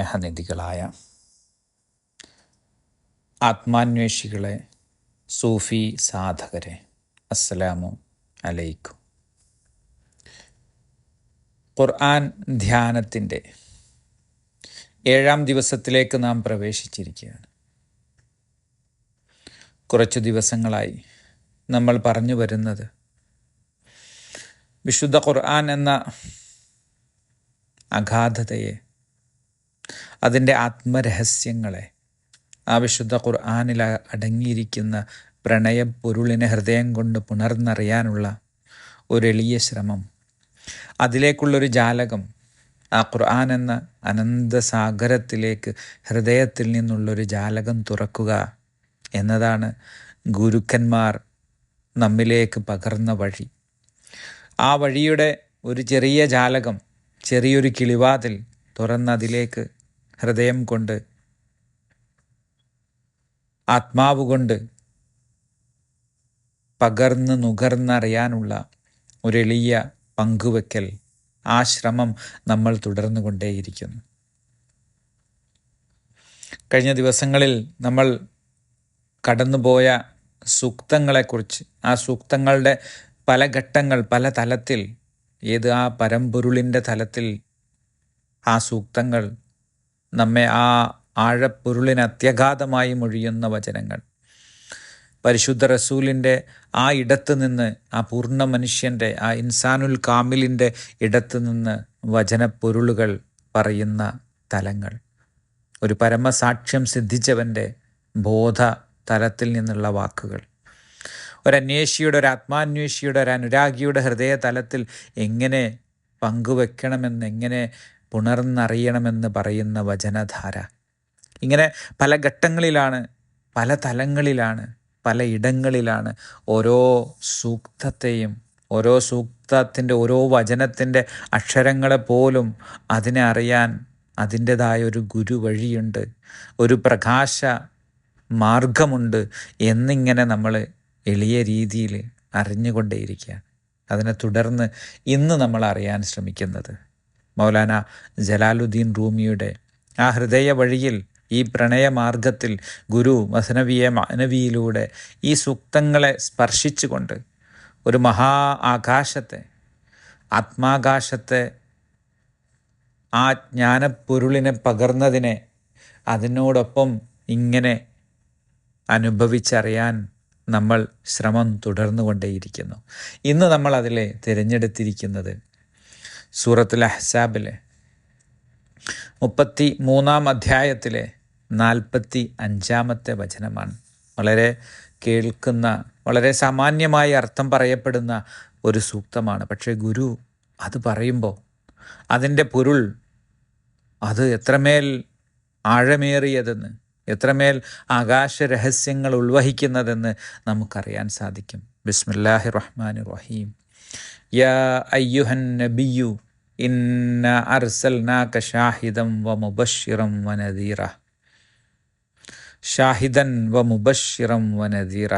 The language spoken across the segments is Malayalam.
സ്നേഹനിധികളായ ആത്മാന്വേഷികളെ, സൂഫി സാധകരെ, അസ്സലാമു അലൈക്കും. ഖുർആൻ ധ്യാനത്തിൻ്റെ 7-ാം ദിവസത്തിലേക്ക് നാം പ്രവേശിച്ചിരിക്കുകയാണ്. കുറച്ചു ദിവസങ്ങളായി നമ്മൾ പറഞ്ഞു വരുന്നത് വിശുദ്ധ ഖുർആൻ എന്ന അഗാധതയെ, അതിൻ്റെ ആത്മരഹസ്യങ്ങളെ, ആ വിശുദ്ധ ഖുർആനിൽ അടങ്ങിയിരിക്കുന്ന പ്രണയപ്പൊരുളിനെ ഹൃദയം കൊണ്ട് പുണർന്നറിയാനുള്ള ഒരു എളിയ ശ്രമം, അതിലേക്കുള്ളൊരു ജാലകം, ആ ഖുർആൻ എന്ന അനന്തസാഗരത്തിലേക്ക് ഹൃദയത്തിൽ നിന്നുള്ളൊരു ജാലകം തുറക്കുക എന്നതാണ് ഗുരുക്കന്മാർ നമ്മിലേക്ക് പകർന്ന വഴി. ആ വഴിയുടെ ഒരു ചെറിയ ജാലകം, ചെറിയൊരു കിളിവാതിൽ തുറന്നതിലേക്ക് ഹൃദയം കൊണ്ട്, ആത്മാവ് കൊണ്ട് പകർന്ന് നുകർന്നറിയാനുള്ള ഒരെളിയ പങ്കുവെക്കൽ, ആ ശ്രമം നമ്മൾ തുടർന്നു കൊണ്ടേയിരിക്കുന്നു. കഴിഞ്ഞ ദിവസങ്ങളിൽ നമ്മൾ കടന്നുപോയ സൂക്തങ്ങളെക്കുറിച്ച്, ആ സൂക്തങ്ങളുടെ പല ഘട്ടങ്ങൾ, പല തലത്തിൽ, ആ പരമ്പൊരുളിൻ്റെ തലത്തിൽ ആ സൂക്തങ്ങൾ നമ്മെ ആ ആഴപ്പൊരുളിന് അത്യഗാധമായി മൊഴിയുന്ന വചനങ്ങൾ, പരിശുദ്ധ റസൂലിൻ്റെ ആ ഇടത്ത് നിന്ന്, ആ പൂർണ്ണ മനുഷ്യൻ്റെ, ആ ഇൻസാനുൽ കാമിലിൻ്റെ ഇടത്ത് നിന്ന് വചനപ്പൊരുളുകൾ പറയുന്ന തലങ്ങൾ, ഒരു പരമസാക്ഷ്യം സിദ്ധിച്ചവൻ്റെ ബോധ തലത്തിൽ നിന്നുള്ള വാക്കുകൾ, ഒരന്വേഷിയുടെ, ഒരു ആത്മാന്വേഷിയുടെ, ഒരു അനുരാഗിയുടെ ഹൃദയ തലത്തിൽ എങ്ങനെ പങ്കുവെക്കണമെന്ന്, എങ്ങനെ പുണർന്നറിയണമെന്ന് പറയുന്ന വചനധാര. ഇങ്ങനെ പല ഘട്ടങ്ങളിലാണ്, പല തലങ്ങളിലാണ്, പല ഇടങ്ങളിലാണ് ഓരോ സൂക്തത്തെയും, ഓരോ സൂക്തത്തിൻ്റെ, ഓരോ വചനത്തിൻ്റെ അക്ഷരങ്ങളെപ്പോലും അതിനെ അറിയാൻ അതിൻ്റെതായ ഒരു ഗുരു വഴിയുണ്ട്, ഒരു പ്രകാശ മാർഗമുണ്ട് എന്നിങ്ങനെ നമ്മൾ എളിയ രീതിയിൽ അറിഞ്ഞുകൊണ്ടേയിരിക്കുകയാണ്. അതിനെ തുടർന്ന് ഇന്ന് നമ്മൾ അറിയാൻ ശ്രമിക്കുന്നത് മൗലാന ജലാലുദ്ദീൻ റൂമിയുടെ ആ ഹൃദയ വഴിയിൽ, ഈ പ്രണയമാർഗത്തിൽ ഗുരു മസ്നവിയിലൂടെ ഈ സൂക്തങ്ങളെ സ്പർശിച്ചുകൊണ്ട് ഒരു മഹാ ആകാശത്തെ, ആത്മാകാശത്തെ, ആ ജ്ഞാനപ്പൊരുളിനെ പകർന്നതിനെ അതിനോടൊപ്പം ഇങ്ങനെ അനുഭവിച്ചറിയാൻ നമ്മൾ ശ്രമം തുടർന്നു കൊണ്ടേയിരിക്കുന്നു. ഇന്ന് നമ്മൾ അതിലെ തിരഞ്ഞെടുത്തിരിക്കുന്നത് സൂറത്തുൽ അഹ്സാബിലെ 33-ാം അധ്യായത്തിലെ 45-ാമത്തെ വചനമാണ്. വളരെ കേൾക്കുന്ന, വളരെ സാമാന്യമായി അർത്ഥം പറയപ്പെടുന്ന ഒരു സൂക്തമാണ്. പക്ഷേ ഗുരു അത് പറയുമ്പോൾ അതിൻ്റെ പൊരുൾ, അത് എത്രമേൽ ആഴമേറിയതെന്ന്, എത്രമേൽ ആകാശ രഹസ്യങ്ങൾ ഉൾവഹിക്കുന്നതെന്ന് നമുക്കറിയാൻ സാധിക്കും. ബിസ്മില്ലാഹിർ റഹ്മാനിർ റഹീം. യാ അയ്യുഹൻ നബിയ്യു ഇന്നാ അർസൽനാക ഷാഹിദൻ വ മുബശ്ശിറൻ വ നദീറ. ഷാഹിദൻ വ മുബശ്ശിറൻ വ നദീറ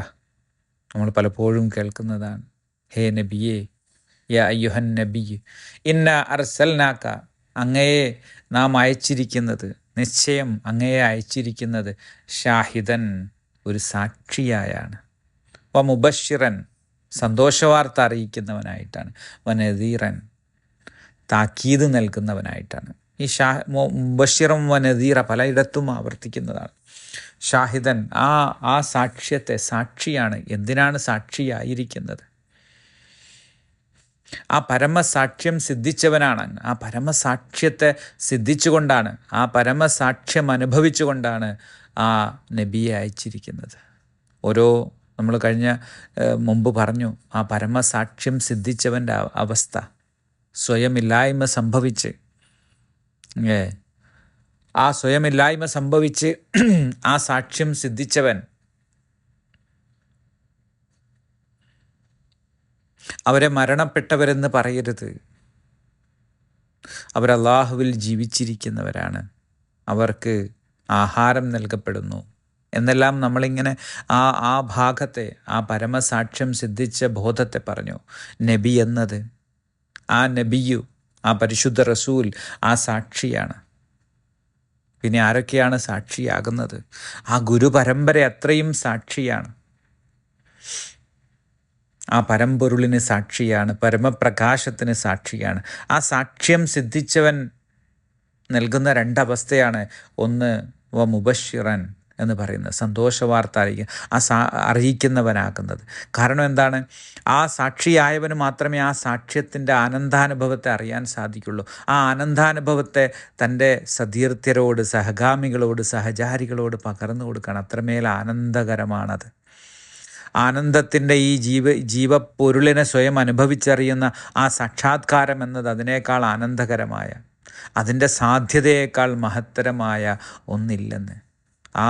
നമ്മൾ പലപ്പോഴും കേൾക്കുന്നതാണ്. ഹേ നബിയേ, യാ അയ്യുഹൻ നബിയ്യു ഇന്നാ അർസൽനാക, അങ്ങയെ നാം അയച്ചിരിക്കുന്നത്, നിശ്ചയം അങ്ങയെ അയച്ചിരിക്കുന്നത് ഷാഹിദൻ, ഒരു സാക്ഷിയായാണ്, വ മുബശ്ശിറൻ, സന്തോഷവാർത്ത അറിയിക്കുന്നവനായിട്ടാണ്, വ നദീറൻ, താക്കീത് നൽകുന്നവനായിട്ടാണ്. ഈ മുബശ്ശിറൻ വ നദീറ പലയിടത്തും ആവർത്തിക്കുന്നതാണ്. ഷാഹിദൻ, ആ സാക്ഷ്യത്തെ, സാക്ഷിയാണ്. എന്തിനാണ് സാക്ഷിയായിരിക്കുന്നത്? ആ പരമസാക്ഷ്യം സിദ്ധിച്ചവനാണ്. ആ പരമസാക്ഷ്യത്തെ സിദ്ധിച്ചുകൊണ്ടാണ്, ആ പരമസാക്ഷ്യം അനുഭവിച്ചുകൊണ്ടാണ് ആ നബിയെ അയച്ചിരിക്കുന്നത്. നമ്മൾ മുമ്പ് പറഞ്ഞു, ആ പരമസാക്ഷ്യം സിദ്ധിച്ചവൻ്റെ അവസ്ഥ, സ്വയമില്ലായ്മ സംഭവിച്ച്, ആ സ്വയമില്ലായ്മ സംഭവിച്ച് ആ സാക്ഷ്യം സിദ്ധിച്ചവൻ അവരെ മരണപ്പെട്ടവരെന്ന് പറയരുത്. അവർ അല്ലാഹുവിൽ ജീവിച്ചിരിക്കുന്നവരാണ്, അവർക്ക് ആഹാരം നൽകപ്പെടുന്നു എന്നെല്ലാം നമ്മളിങ്ങനെ ആ ഭാഗത്തെ, ആ പരമസാക്ഷ്യം സിദ്ധിച്ച ബോധത്തെ പറഞ്ഞു. നബി എന്നത്, ആ നബിയു, ആ പരിശുദ്ധ റസൂൽ, ആ സാക്ഷിയാണ്. പിന്നെ ആരൊക്കെയാണ് സാക്ഷിയാകുന്നത്? ആ ഗുരുപരമ്പര അത്രയും സാക്ഷിയാണ്. ആ പരമ്പൊരുളിന് സാക്ഷിയാണ്, പരമപ്രകാശത്തിന് സാക്ഷിയാണ്. ആ സാക്ഷ്യം സിദ്ധിച്ചവൻ നൽകുന്ന രണ്ടവസ്ഥയാണ്. ഒന്ന് മുബശ്ശിറൻ എന്ന് പറയുന്നത്, സന്തോഷവാർത്ത അറിയിക്കുന്നവനാകുന്നത്. കാരണം എന്താണ്? ആ സാക്ഷിയായവന് മാത്രമേ ആ സാക്ഷ്യത്തിൻ്റെ ആനന്ദാനുഭവത്തെ അറിയാൻ സാധിക്കുള്ളൂ. ആ ആനന്ദാനുഭവത്തെ തൻ്റെ സതീർത്ഥ്യരോട്, സഹഗാമികളോട്, സഹചാരികളോട് പകർന്നു കൊടുക്കണം. അത്രമേൽ ആനന്ദകരമാണത്. ആനന്ദത്തിൻ്റെ ഈ ജീവപ്പൊരുളിനെ സ്വയം അനുഭവിച്ചറിയുന്ന ആ സാക്ഷാത്കാരം എന്നത് അതിനേക്കാൾ ആനന്ദകരമായ, അതിൻ്റെ സാധ്യതയേക്കാൾ മഹത്തരമായ ഒന്നില്ലെന്ന്. ആ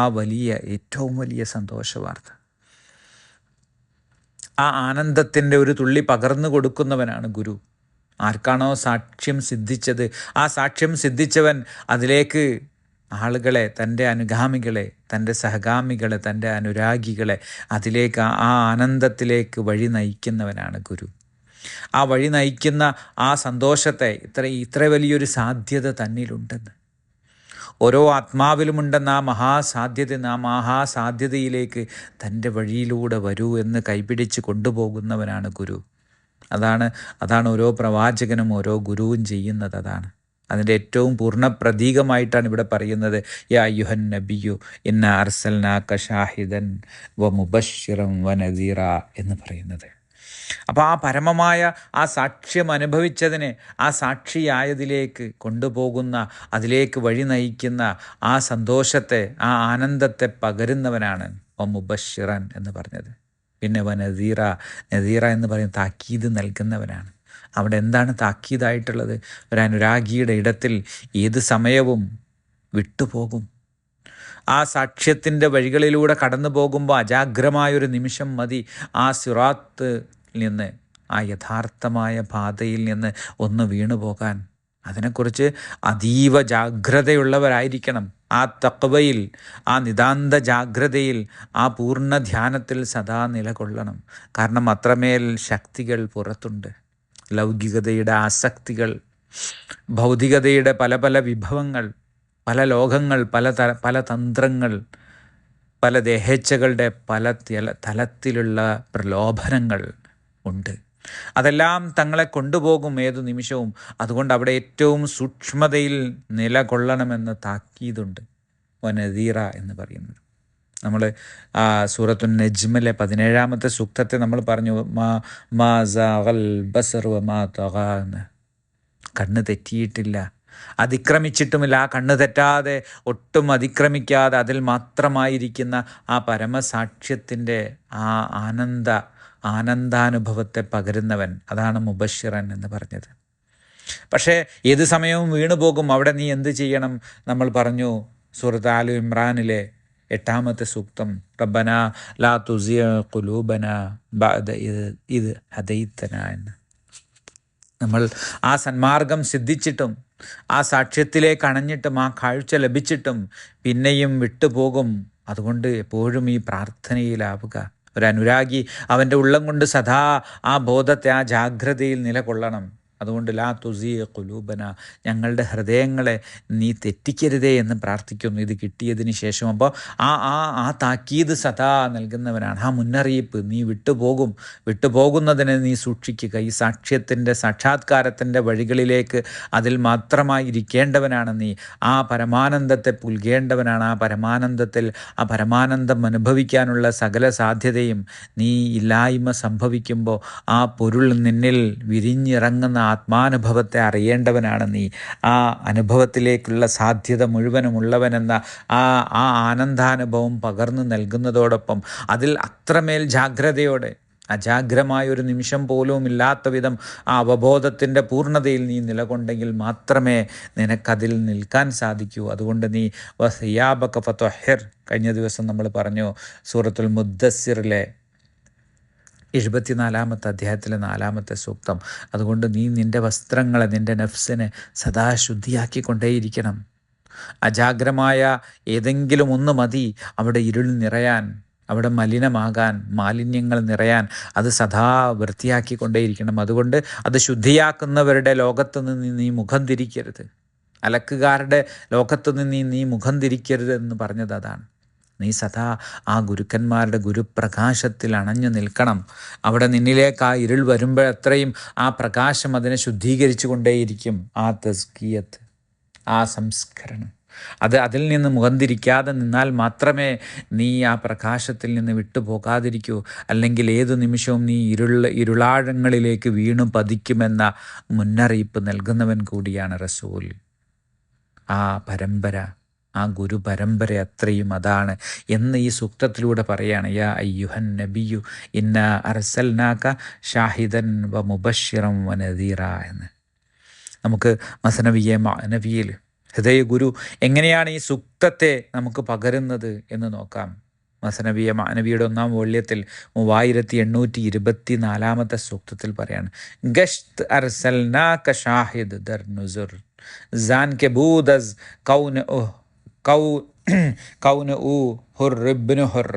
ഏറ്റവും വലിയ സന്തോഷവാർത്ത, ആ ആനന്ദത്തിൻ്റെ ഒരു തുള്ളി പകർന്നു കൊടുക്കുന്നവനാണ് ഗുരു. ആർക്കാണോ സാക്ഷ്യം സിദ്ധിച്ചത്, ആ സാക്ഷ്യം സിദ്ധിച്ചവൻ അതിലേക്ക് ആളുകളെ, തൻ്റെ അനുഗാമികളെ, തൻ്റെ സഹഗാമികളെ, തൻ്റെ അനുരാഗികളെ അതിലേക്ക്, ആ ആനന്ദത്തിലേക്ക് വഴി നയിക്കുന്നവനാണ് ഗുരു. ആ വഴി നയിക്കുന്ന ആ സന്തോഷത്തെ, ഇത്ര വലിയൊരു സാധ്യത തന്നിലുണ്ടെന്ന്, ഓരോ ആത്മാവിലുമുണ്ടെന്ന ആ മഹാസാധ്യതയിലേക്ക് തൻ്റെ വഴിയിലൂടെ വരൂ എന്ന് കൈപിടിച്ച് കൊണ്ടുപോകുന്നവനാണ് ഗുരു. അതാണ് ഓരോ പ്രവാചകനും ഓരോ ഗുരുവും ചെയ്യുന്നത്. അതിൻ്റെ ഏറ്റവും പൂർണ്ണ പ്രതീകമായിട്ടാണ് ഇവിടെ പറയുന്നത്, യാ അയ്യുഹൻ നബിയു ഇന്ന അർസൽനാക ഷാഹിദൻ വ മുബശ്ശിറൻ വ നദീറ എന്ന് പറയുന്നത്. അപ്പോൾ ആ പരമമായ ആ സാക്ഷ്യം അനുഭവിച്ചതിനെ ആ സാക്ഷിയായതിലേക്ക് കൊണ്ടുപോകുന്ന, അതിലേക്ക് വഴി നയിക്കുന്ന ആ സന്തോഷത്തെ, ആ ആനന്ദത്തെ പകരുന്നവനാണ് മുബശ്ശിറൻ എന്ന് പറഞ്ഞത്. പിന്നെ നദീറ എന്ന് പറയുന്ന താക്കീത് നൽകുന്നവനാണ്. അവിടെ എന്താണ് താക്കീതായിട്ടുള്ളത്? ഒരു അനുരാഗിയുടെ ഇടത്തിൽ ഏത് സമയവും വിട്ടുപോകും. ആ സാക്ഷ്യത്തിൻ്റെ വഴികളിലൂടെ കടന്നു പോകുമ്പോൾ അജാഗ്രമായൊരു നിമിഷം മതി ആ സിറാത്ത് നിന്ന്, ആ യഥാർത്ഥമായ പാതയിൽ നിന്ന് ഒന്ന് വീണുപോകാൻ. അതിനെക്കുറിച്ച് അതീവ ജാഗ്രതയുള്ളവരായിരിക്കണം. ആ തഖ്വയിൽ, ആ നിതാന്ത ജാഗ്രതയിൽ, ആ പൂർണ്ണ ധ്യാനത്തിൽ സദാ നിലകൊള്ളണം. കാരണം അത്രമേൽ ശക്തികൾ പുറത്തുണ്ട്. ലൗകികതയുടെ ആസക്തികൾ, ഭൗതികതയുടെ പല പല വിഭവങ്ങൾ, പല ലോകങ്ങൾ, പല തന്ത്രങ്ങൾ, പല ദേഹേച്ഛകളുടെ പല തലത്തിലുള്ള പ്രലോഭനങ്ങൾ ഉണ്ട്. അതെല്ലാം തങ്ങളെ കൊണ്ടുപോകും ഏതു നിമിഷവും. അതുകൊണ്ട് അവിടെ ഏറ്റവും സൂക്ഷ്മതയിൽ നിലകൊള്ളണമെന്ന് താക്കീതുണ്ട്. വനദീറ എന്ന് പറയുന്നത്. നമ്മൾ ആ സൂറത്തുൻ നജ്മിലെ 17-ാമത്തെ സൂക്തത്തെ നമ്മൾ പറഞ്ഞു, മാ സാഗൽ ബസർ വമാ തഗാ എന്ന്. കണ്ണ് തെറ്റിയിട്ടില്ല, അതിക്രമിച്ചിട്ടുമില്ല. ആ കണ്ണ് തെറ്റാതെ, ഒട്ടും അതിക്രമിക്കാതെ അതിൽ മാത്രമായിരിക്കുന്ന ആ പരമസാക്ഷ്യത്തിൻ്റെ ആ ആനന്ദാനുഭവത്തെ പകരുന്നവൻ, അതാണ് മുബശ്ശിറൻ എന്ന് പറഞ്ഞത്. പക്ഷേ ഏത് സമയവും വീണുപോകും. അവിടെ നീ എന്ത് ചെയ്യണം? നമ്മൾ പറഞ്ഞു സൂറത്ത് ആലു ഇമ്രാനിലെ 8-ാമത്തെ സൂക്തം, റബ്ബന ലാ തുസിഅ ഖുലൂബന ബഅദ ഇദ് ഹദൈതന എന്ന്. നമ്മൾ ആ സന്മാർഗം സിദ്ധിച്ചിട്ടും, ആ സാക്ഷ്യത്തിലേക്ക് അണഞ്ഞിട്ടും, ആ കാഴ്ച ലഭിച്ചിട്ടും പിന്നെയും വിട്ടുപോകും. അതുകൊണ്ട് എപ്പോഴും ഈ പ്രാർത്ഥനയിലാവുക. ഒരു അനുരാഗി അവൻ്റെ ഉള്ളം കൊണ്ട് സദാ ആ ബോധത്തെ, ആ ജാഗ്രതയിൽ നിലകൊള്ളണം. അതുകൊണ്ട് ലാ തുസിഅ ഖുലൂബന, ഞങ്ങളുടെ ഹൃദയങ്ങളെ നീ തെറ്റിക്കരുതേ എന്ന് പ്രാർത്ഥിക്കുന്നു ഇത് കിട്ടിയതിന് ശേഷം. അപ്പോൾ ആ താക്കീത് സദാ നൽകുന്നവനാണ്. ആ മുന്നറിയിപ്പ്, നീ വിട്ടുപോകുന്നതിനെ നീ സൂക്ഷിക്കുക. ഈ സാക്ഷ്യത്തിൻ്റെ, സാക്ഷാത്കാരത്തിൻ്റെ വഴികളിലേക്ക് അതിൽ മാത്രമായി ഇരിക്കേണ്ടവനാണ് നീ. ആ പരമാനന്ദത്തെ പുൽകേണ്ടവനാണ്. ആ പരമാനന്ദത്തിൽ, ആ പരമാനന്ദം അനുഭവിക്കാനുള്ള സകല സാധ്യതയും നീ ഇല്ലായ്മ സംഭവിക്കുമ്പോൾ ആ പൊരുൾ നിന്നിൽ വിരിഞ്ഞിറങ്ങുന്ന ആത്മാനുഭവത്തെ അറിയേണ്ടവനാണ് നീ. ആ അനുഭവത്തിലേക്കുള്ള സാധ്യത മുഴുവനുമുള്ളവനെന്ന ആ ആനന്ദാനുഭവം പകർന്നു നൽകുന്നതോടൊപ്പം അതിൽ അത്രമേൽ ജാഗ്രതയോടെ, അജാഗ്രമായൊരു നിമിഷം പോലും ഇല്ലാത്ത വിധം ആ അവബോധത്തിൻ്റെ പൂർണ്ണതയിൽ നീ നിലകൊണ്ടെങ്കിൽ മാത്രമേ നിനക്കതിൽ നിൽക്കാൻ സാധിക്കൂ. അതുകൊണ്ട് നീ വസിയാബക ഫത്വഹിർ, കഴിഞ്ഞ ദിവസം നമ്മൾ പറഞ്ഞു സൂറത്തുൽ മുദ്ദസ്സിറിലെ 74-ാമത്തെ അധ്യായത്തിലെ 4-ാമത്തെ സൂക്തം. അതുകൊണ്ട് നീ നിൻ്റെ വസ്ത്രങ്ങളെ, നിൻ്റെ നഫ്സിനെ സദാ ശുദ്ധിയാക്കിക്കൊണ്ടേയിരിക്കണം. അജാഗ്രമായ ഏതെങ്കിലും ഒന്ന് മതി അവിടെ ഇരുൾ നിറയാൻ, അവിടെ മലിനമാകാൻ, മാലിന്യങ്ങൾ നിറയാൻ. അത് സദാ വൃത്തിയാക്കിക്കൊണ്ടേയിരിക്കണം. അതുകൊണ്ട് അത് ശുദ്ധിയാക്കുന്നവരുടെ ലോകത്ത് നിന്ന് നീ മുഖം തിരിക്കരുത്. അലക്കുകാരുടെ ലോകത്ത് നിന്ന് നീ മുഖം തിരിക്കരുത് എന്ന് പറഞ്ഞത് അതാണ്. നീ സദാ ആ ഗുരുക്കന്മാരുടെ ഗുരുപ്രകാശത്തിൽ അണഞ്ഞു നിൽക്കണം. അവിടെ നിന്നിലേക്ക് ആ ഇരുൾ വരുമ്പോഴത്രയും ആ പ്രകാശം അതിനെ ശുദ്ധീകരിച്ചു കൊണ്ടേയിരിക്കും. ആ തസ്കിയത്ത്, ആ സംസ്കരണം, അതിൽ നിന്ന് മുഖം തിരിക്കാതെ നിന്നാൽ മാത്രമേ നീ ആ പ്രകാശത്തിൽ നിന്ന് വിട്ടുപോകാതിരിക്കൂ. അല്ലെങ്കിൽ ഏതു നിമിഷവും നീ ഇരുളാഴങ്ങളിലേക്ക് വീണു പതിക്കുമെന്ന മുന്നറിയിപ്പ് നൽകുന്നവൻ കൂടിയാണ് റസൂൽ. ആ പരമ്പര, ആ ഗുരു പരമ്പര അത്രയും അതാണ് എന്ന് ഈ സൂക്തത്തിലൂടെ പറയാണ്. യാ അയ്യുഹൻ നബിയു ഇന്നാ അർസൽനാക ഷാഹിദൻ വ മുബശ്ശിറൻ വ നദീറ എന്ന്. നമുക്ക് മസനവിയിൽ ഹൃദയ ഗുരു എങ്ങനെയാണ് ഈ സൂക്തത്തെ നമുക്ക് പകരുന്നത് എന്ന് നോക്കാം. മസനവിയുടെ 1-ാം വോള്യത്തിൽ 3824 സൂക്തത്തിൽ പറയാണ്, ഗഷ്ത് അർസൽനാക ഷാഹിദ് ദർ നുസുർ സാൻ കെ ബൂദസ് കൗന ഹുർ ഇബ്നു ഹുർ.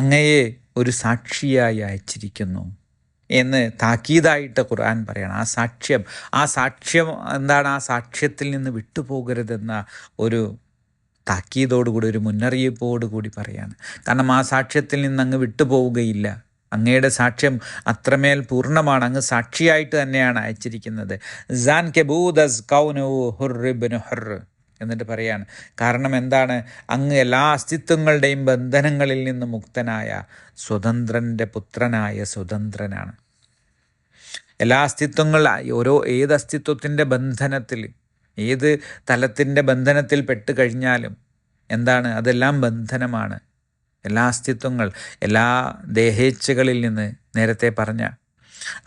അങ്ങയെ ഒരു സാക്ഷിയായി അയച്ചിരിക്കുന്നു എന്ന് താക്കീതായിട്ട് ഖുർആൻ പറയണം. ആ സാക്ഷ്യം എന്താണ്? ആ സാക്ഷ്യത്തിൽ നിന്ന് വിട്ടുപോകരുതെന്ന ഒരു താക്കീതോടുകൂടി, ഒരു മുന്നറിയിപ്പോടുകൂടി പറയാണ്. കാരണം ആ സാക്ഷ്യത്തിൽ നിന്ന് അങ്ങ് വിട്ടുപോവുകയില്ല. അങ്ങയുടെ സാക്ഷ്യം അത്രമേൽ പൂർണ്ണമാണ്. അങ്ങ് സാക്ഷിയായിട്ട് തന്നെയാണ് അയച്ചിരിക്കുന്നത്. സാൻ കെബൂദസ് കൗനു ഹുർ ഇബ്നു ഹുർ എന്നിട്ട് പറയാണ്. കാരണം എന്താണ്? അങ്ങ് എല്ലാ അസ്തിത്വങ്ങളുടെയും ബന്ധനങ്ങളിൽ നിന്ന് മുക്തനായ സ്വതന്ത്രൻ്റെ പുത്രനായ സ്വതന്ത്രനാണ്. എല്ലാ ഏത് അസ്തിത്വത്തിൻ്റെ ബന്ധനത്തിൽ, ഏത് തലത്തിൻ്റെ ബന്ധനത്തിൽ പെട്ട് കഴിഞ്ഞാലും എന്താണ്? അതെല്ലാം ബന്ധനമാണ്. എല്ലാ അസ്തിത്വങ്ങൾ, എല്ലാ ദേഹേച്ഛകളിൽ നിന്ന്, നേരത്തെ പറഞ്ഞ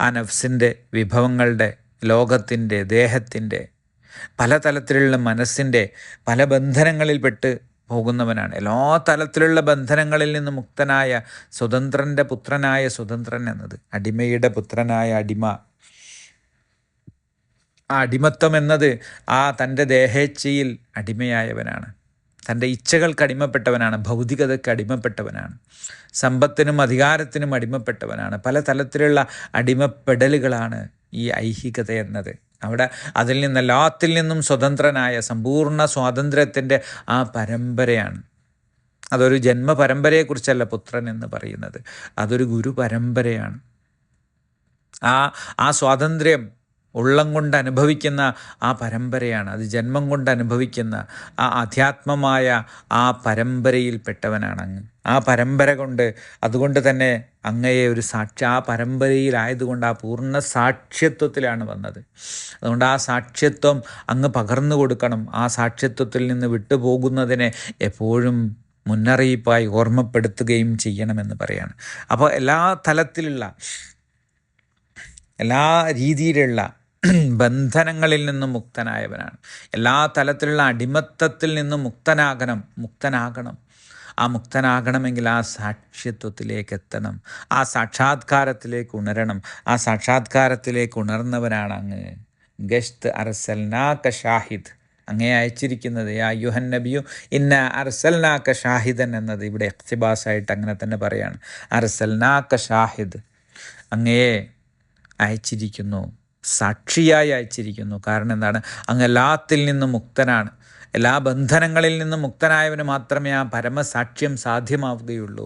ആ നഫ്സിൻ്റെ വിഭവങ്ങളുടെ, ലോകത്തിൻ്റെ, ദേഹത്തിൻ്റെ, പല തലത്തിലുള്ള മനസ്സിൻ്റെ പല ബന്ധനങ്ങളിൽ പെട്ട് പോകുന്നവനാണ്. എല്ലാ തലത്തിലുള്ള ബന്ധനങ്ങളിൽ നിന്ന് മുക്തനായ സ്വതന്ത്രൻ്റെ പുത്രനായ സ്വതന്ത്രൻ എന്നത്, അടിമയുടെ പുത്രനായ അടിമ. ആ അടിമത്വം എന്നത് ആ തൻ്റെ ദേഹേച്ഛയിൽ അടിമയായവനാണ്, തൻ്റെ ഇച്ഛകൾക്ക് അടിമപ്പെട്ടവനാണ്, ഭൗതികതയ്ക്ക് അടിമപ്പെട്ടവനാണ്, സമ്പത്തിനും അധികാരത്തിനും അടിമപ്പെട്ടവനാണ്. പല തലത്തിലുള്ള അടിമപ്പെടലുകളാണ് ഈ ഐഹികത എന്നത്. അവിടെ അതിൽ എല്ലാത്തിൽ നിന്നും സ്വതന്ത്രനായ സമ്പൂർണ്ണ സ്വാതന്ത്ര്യത്തിൻ്റെ ആ പരമ്പരയാണ്. അതൊരു ജന്മ പരമ്പരയെക്കുറിച്ചല്ല പുത്രൻ എന്ന് പറയുന്നത്, അതൊരു ഗുരു പരമ്പരയാണ്. ആ സ്വാതന്ത്ര്യം ഉള്ളം കൊണ്ട് അനുഭവിക്കുന്ന ആ പരമ്പരയാണ്. അത് ജന്മം കൊണ്ട് അനുഭവിക്കുന്ന ആ അധ്യാത്മമായ ആ പരമ്പരയിൽപ്പെട്ടവനാണ് അങ്ങ്. ആ പരമ്പര കൊണ്ട്, അതുകൊണ്ട് തന്നെ അങ്ങയെ ഒരു ആ പരമ്പരയിലായതുകൊണ്ട് ആ പൂർണ്ണ സാക്ഷ്യത്വത്തിലാണ് വന്നത്. അതുകൊണ്ട് ആ സാക്ഷ്യത്വം അങ്ങ് പകർന്നു കൊടുക്കണം. ആ സാക്ഷ്യത്വത്തിൽ നിന്ന് വിട്ടുപോകുന്നതിനെ എപ്പോഴും മുന്നറിയിപ്പായി ഓർമ്മപ്പെടുത്തുകയും ചെയ്യണമെന്ന് പറയാണ്. അപ്പോൾ എല്ലാ തലത്തിലുള്ള, എല്ലാ രീതിയിലുള്ള ബന്ധനങ്ങളിൽ നിന്നും മുക്തനായവനാണ്. എല്ലാ തലത്തിലുള്ള അടിമത്തത്തിൽ നിന്നും മുക്തനാകണം. ആ മുക്തനാകണമെങ്കിൽ ആ സാക്ഷ്യത്വത്തിലേക്ക് എത്തണം, ആ സാക്ഷാത്കാരത്തിലേക്ക് ഉണരണം. ആ സാക്ഷാത്കാരത്തിലേക്ക് ഉണർന്നവനാണ് അങ്ങ്. ഗഷ്ത് അർസൽനാക ഷാഹിദ്, അങ്ങേ അയച്ചിരിക്കുന്നത്. യാ അയ്യുഹൻ നബിയു ഇന്ന അർസൽനാക ഷാഹിദൻ എന്നത് ഇവിടെ ഇഖ്തിബാസായിട്ട് അങ്ങനെ തന്നെ പറയാണ്. അർസൽനാക ഷാഹിദ്, അങ്ങയെ അയച്ചിരിക്കുന്നു, സാക്ഷിയായി അയച്ചിരിക്കുന്നു. കാരണം എന്താണ്? അങ്ങ് എല്ലാത്തിൽ നിന്നും മുക്തനാണ്. എല്ലാ ബന്ധനങ്ങളിൽ നിന്നും മുക്തനായവന് മാത്രമേ ആ പരമസാക്ഷ്യം സാധ്യമാവുകയുള്ളൂ.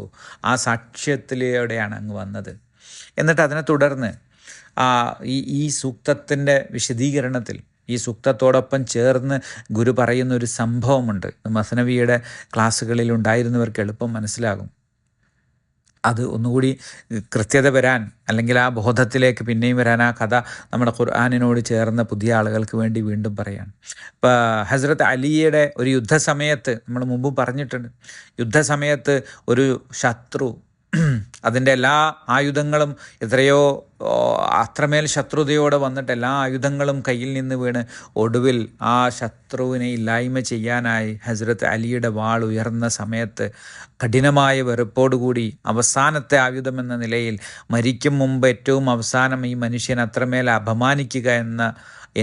ആ സാക്ഷ്യത്തിലൂടെയാണ് അങ്ങ് വന്നത്. എന്നിട്ട് അതിനെ തുടർന്ന് ഈ സൂക്തത്തിൻ്റെ വിശദീകരണത്തിൽ, ഈ സൂക്തത്തോടൊപ്പം ചേർന്ന് ഗുരു പറയുന്നൊരു സംഭവമുണ്ട്. മസനവിയുടെ ക്ലാസ്സുകളിൽ ഉണ്ടായിരുന്നവർക്ക് എളുപ്പം മനസ്സിലാകും. അത് ഒന്നുകൂടി കൃത്യത വരാൻ, അല്ലെങ്കിൽ ആ ബോധത്തിലേക്ക് പിന്നെയും വരാൻ ആ കഥ നമ്മുടെ ഖുർആനിനോട് ചേർന്ന പുതിയ ആളുകൾക്ക് വേണ്ടി വീണ്ടും പറയാൻ. ഇപ്പോൾ ഹസ്രത്ത് അലിയുടെ ഒരു യുദ്ധസമയത്ത്, നമ്മൾ മുമ്പ് പറഞ്ഞിട്ടുണ്ട്, യുദ്ധസമയത്ത് ഒരു ശത്രു അതിൻ്റെ എല്ലാ ആയുധങ്ങളും എത്രയോ അത്രമേൽ ശത്രുതയോടെ വന്നിട്ട് എല്ലാ ആയുധങ്ങളും കയ്യിൽ നിന്ന് വീണ് ഒടുവിൽ ആ ശത്രുവിനെ ഇല്ലായ്മ ചെയ്യാനായി ഹസ്രത്ത് അലിയുടെ വാൾ ഉയർന്ന സമയത്ത് കഠിനമായ വെറുപ്പോടുകൂടി അവസാനത്തെ ആയുധം എന്ന നിലയിൽ മരിക്കും മുമ്പ് ഏറ്റവും അവസാനം ഈ മനുഷ്യൻ അത്രമേൽ അപമാനിക്കുക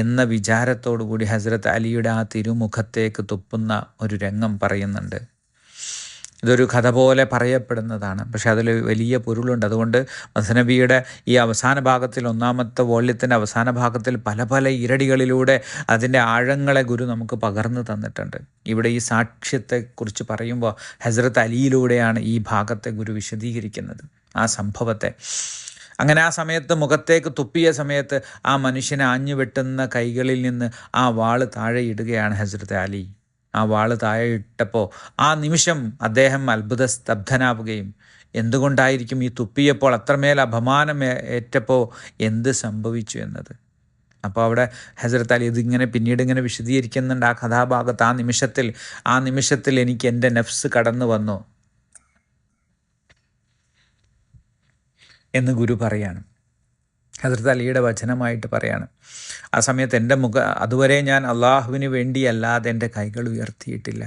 എന്ന വിചാരത്തോടു കൂടി ഹസ്രത്ത് അലിയുടെ ആ തിരുമുഖത്തേക്ക് തുപ്പുന്ന ഒരു രംഗം പറയുന്നുണ്ട്. ഇതൊരു കഥ പോലെ പറയപ്പെടുന്നതാണ്, പക്ഷെ അതിൽ വലിയ പൊരുളുണ്ട്. അതുകൊണ്ട് മസ്നവിയുടെ ഈ അവസാന ഭാഗത്തിൽ, ഒന്നാമത്തെ വോള്യത്തിൻ്റെ അവസാന ഭാഗത്തിൽ പല പല ഇരടികളിലൂടെ അതിൻ്റെ ആഴങ്ങളെ ഗുരു നമുക്ക് പകർന്നു തന്നിട്ടുണ്ട്. ഇവിടെ ഈ സാക്ഷ്യത്തെക്കുറിച്ച് പറയുമ്പോൾ ഹസ്രത്ത് അലിയിലൂടെയാണ് ഈ ഭാഗത്തെ ഗുരു വിശദീകരിക്കുന്നത്, ആ സംഭവത്തെ. അങ്ങനെ ആ സമയത്ത് മുഖത്തേക്ക് തുപ്പിയ സമയത്ത് ആ മനുഷ്യനെ ആഞ്ഞു വെട്ടുന്ന കൈകളിൽ നിന്ന് ആ വാള് താഴെ ഇടുകയാണ് ഹസ്രത്ത് അലി. ആ വാള് താഴെ ഇട്ടപ്പോൾ ആ നിമിഷം അദ്ദേഹം അത്ഭുത സ്തബ്ധനാവുകയും, എന്തുകൊണ്ടായിരിക്കും ഈ തുപ്പിയപ്പോൾ അത്രമേൽ അപമാനം ഏറ്റപ്പോൾ എന്ത് സംഭവിച്ചു എന്നത്. അപ്പോൾ അവിടെ ഹസ്രത്ത് അലി ഇതിങ്ങനെ പിന്നീട് ഇങ്ങനെ വിശദീകരിക്കുന്നുണ്ട് ആ കഥാഭാഗത്ത്. ആ നിമിഷത്തിൽ എനിക്ക് എൻ്റെ നഫ്സ് കടന്നു വന്നു എന്ന് ഗുരു പറയാണ്. ഹസ്രത്ത് അലിയുടെ വചനമായിട്ട് പറയാണ്. ആ സമയത്ത് എൻ്റെ അതുവരെ ഞാൻ അള്ളാഹുവിന് വേണ്ടിയല്ലാതെ എൻ്റെ കൈകൾ ഉയർത്തിയിട്ടില്ല.